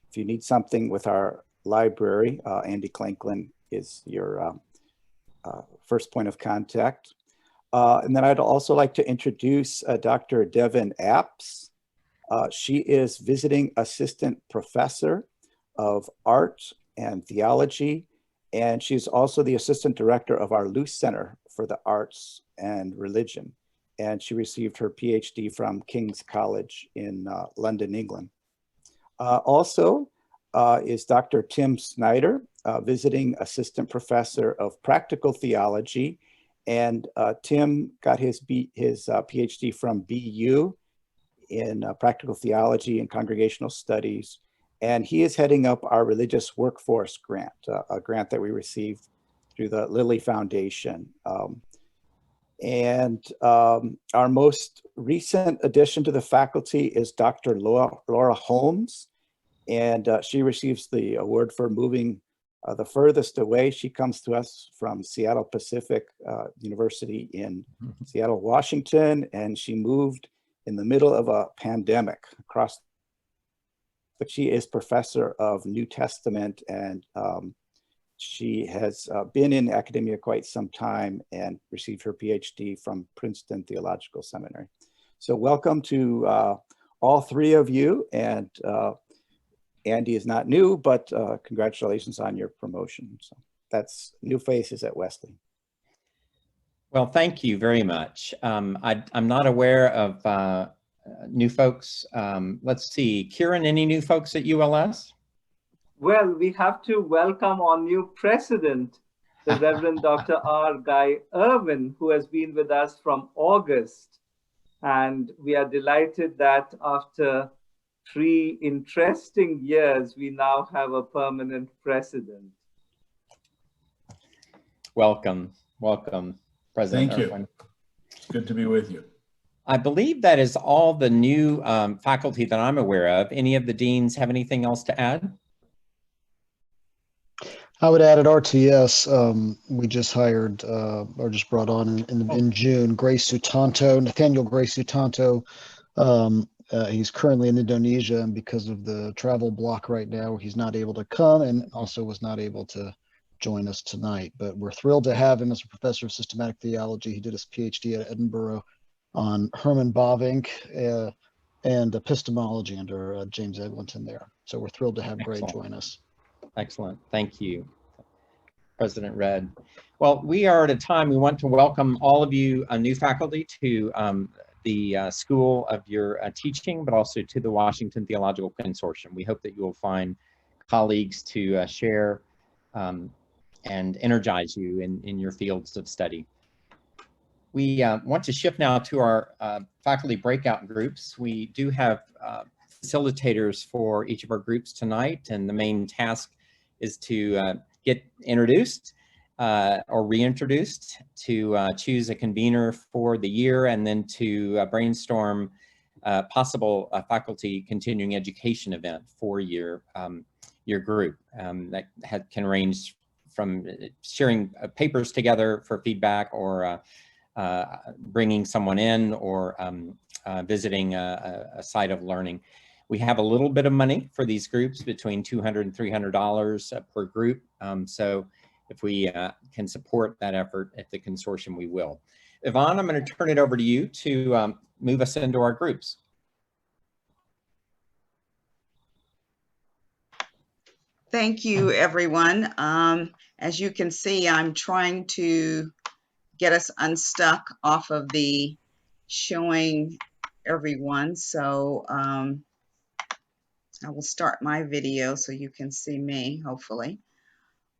if you need something with our library, Andy Klinklin is your first point of contact. And then I'd also like to introduce Dr. Devin Apps. She is visiting assistant professor of art and theology, and she's also the assistant director of our Luce Center for the Arts and Religion. And she received her PhD from King's College in London, England. Also is Dr. Tim Snyder, visiting assistant professor of practical theology. And Tim got his PhD from BU in practical theology and congregational studies. And he is heading up our religious workforce grant, a grant that we received through the Lilly Foundation. Our most recent addition to the faculty is Dr. Laura Holmes, and she receives the award for moving the furthest away. She comes to us from Seattle Pacific University in Seattle, Washington, and she moved in the middle of a pandemic across. But she is professor of New Testament, and she has been in academia quite some time and received her PhD from Princeton Theological Seminary. So welcome to all three of you, and Andy is not new, but congratulations on your promotion. So that's new faces at Wesley. Well, thank you very much. I'm not aware of new folks. Let's see, Kieran, any new folks at ULS? Well, we have to welcome our new president, the Reverend Dr. R. Guy Irwin, who has been with us from August. And we are delighted that after 3 interesting years, we now have a permanent president. Welcome, welcome, President Thank Irwin. you. It's good to be with you. I believe that is all the new faculty that I'm aware of. Any of the deans have anything else to add? I would add at RTS, we just hired or just brought on in June, Nathaniel Gray Sutanto. He's currently in Indonesia, and because of the travel block right now, he's not able to come, and also was not able to join us tonight. But we're thrilled to have him as a professor of systematic theology. He did his PhD at Edinburgh on Herman Bavinck and epistemology under James Eglinton there. So we're thrilled to have Gray join us. Excellent. Thank you, President Redd. Well, we are at a time we want to welcome all of you new faculty to the School of your teaching, but also to the Washington Theological Consortium. We hope that you will find colleagues to share and energize you in your fields of study. We want to shift now to our faculty breakout groups. We do have facilitators for each of our groups tonight, and the main task is to get introduced or reintroduced, to choose a convener for the year, and then to brainstorm possible faculty continuing education event for your group that can range from sharing papers together for feedback, or bringing someone in, or visiting a site of learning. We have a little bit of money for these groups, between $200 and $300 per group. So if we can support that effort at the consortium, we will. Yvonne, I'm going to turn it over to you to move us into our groups. Thank you, everyone. As you can see, I'm trying to get us unstuck off of the showing everyone. So I will start my video so you can see me, hopefully.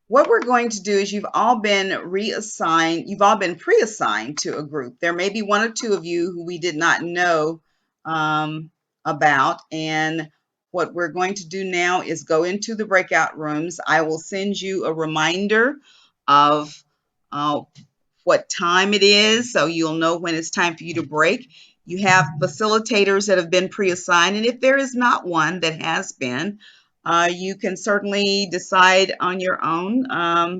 What we're going to do is you've all been pre-assigned to a group. There may be 1 or 2 of you who we did not know about. And what we're going to do now is go into the breakout rooms. I will send you a reminder of what time it is, so you'll know when it's time for you to break. You have facilitators that have been pre-assigned, and if there is not one that has been, you can certainly decide on your own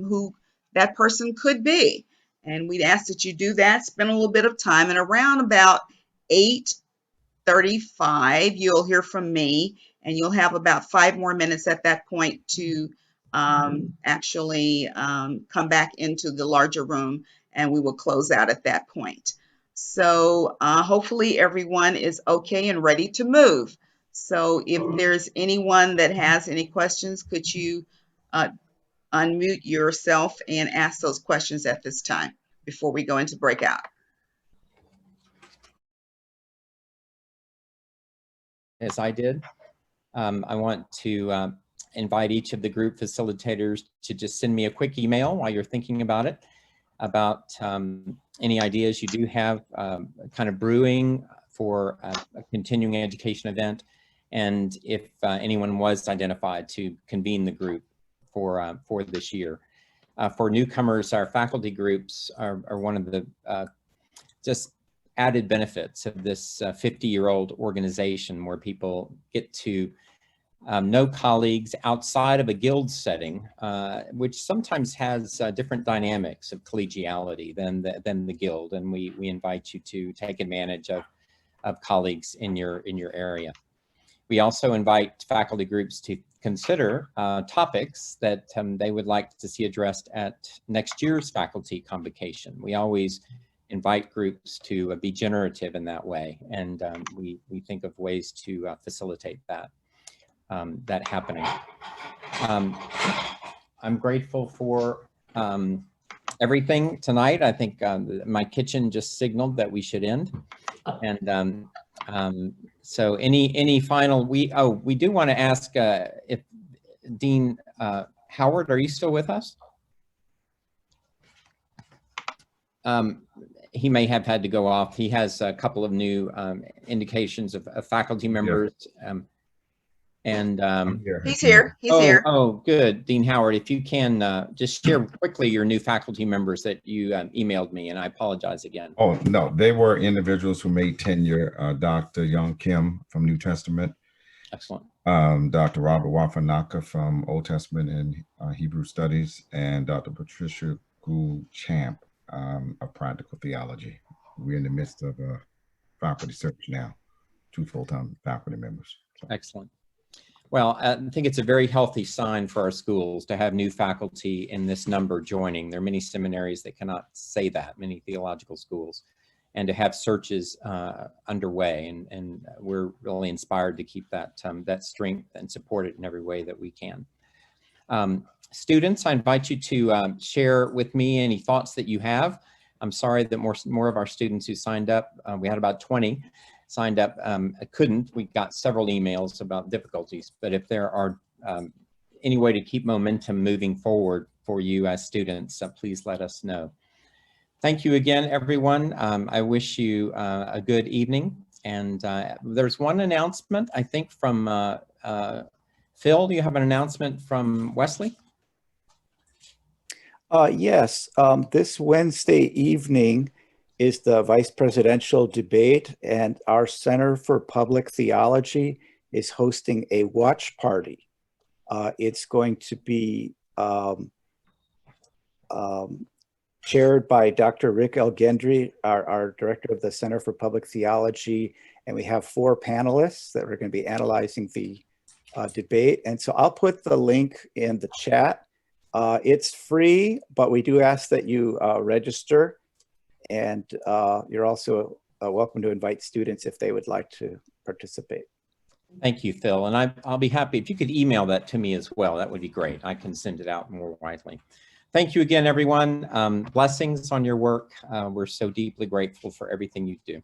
who that person could be. And we'd ask that you do that, spend a little bit of time, and around about 8:35, you'll hear from me, and you'll have about 5 more minutes at that point to actually come back into the larger room, and we will close out at that point. So hopefully everyone is okay and ready to move. So if there's anyone that has any questions, could you unmute yourself and ask those questions at this time before we go into breakout? As I did, I want to invite each of the group facilitators to just send me a quick email while you're thinking about it, about any ideas you do have kind of brewing for a continuing education event, and if anyone was identified, to convene the group for this year. For newcomers, our faculty groups are one of the just added benefits of this 50-year-old organization, where people get to know colleagues outside of a guild setting, which sometimes has different dynamics of collegiality than the guild, and we invite you to take advantage of colleagues in your area. We also invite faculty groups to consider topics that they would like to see addressed at next year's faculty convocation. We always invite groups to be generative in that way, and we think of ways to facilitate that happening. I'm grateful for everything tonight. I think my kitchen just signaled that we should end, and so any final, we do want to ask if Dean Howard, are you still with us? He may have had to go off. He has a couple of new indications of faculty members. Yeah. He's here. He's here. Oh, good. Dean Howard, if you can just share quickly your new faculty members that you emailed me, and I apologize again. Oh, no, they were individuals who made tenure. Dr. Young Kim from New Testament. Excellent. Dr. Robert Wafanaka from Old Testament and Hebrew Studies, and Dr. Patricia Gould Champ of Practical Theology. We're in the midst of a faculty search now, 2 full-time faculty members. So. Excellent. Well, I think it's a very healthy sign for our schools to have new faculty in this number joining. There are many seminaries that cannot say that, many theological schools, and to have searches underway. And we're really inspired to keep that, that strength and support it in every way that we can. Students, I invite you to share with me any thoughts that you have. I'm sorry that more of our students who signed up, we had about 20, signed up, couldn't. We got several emails about difficulties, but if there are any way to keep momentum moving forward for you as students, please let us know. Thank you again, everyone. I wish you a good evening. And there's one announcement, I think, from Phil. Do you have an announcement from Wesley? Yes, this Wednesday evening is the vice presidential debate, and our Center for Public Theology is hosting a watch party. It's going to be chaired by Dr. Rick Elgendry, our director of the Center for Public Theology, and we have 4 panelists that are going to be analyzing the debate. And so I'll put the link in the chat. It's free, but we do ask that you register, and you're also welcome to invite students if they would like to participate. Thank you, Phil. And I'll be happy if you could email that to me as well. That would be great. I can send it out more widely. Thank you again, everyone. Blessings on your work. We're so deeply grateful for everything you do.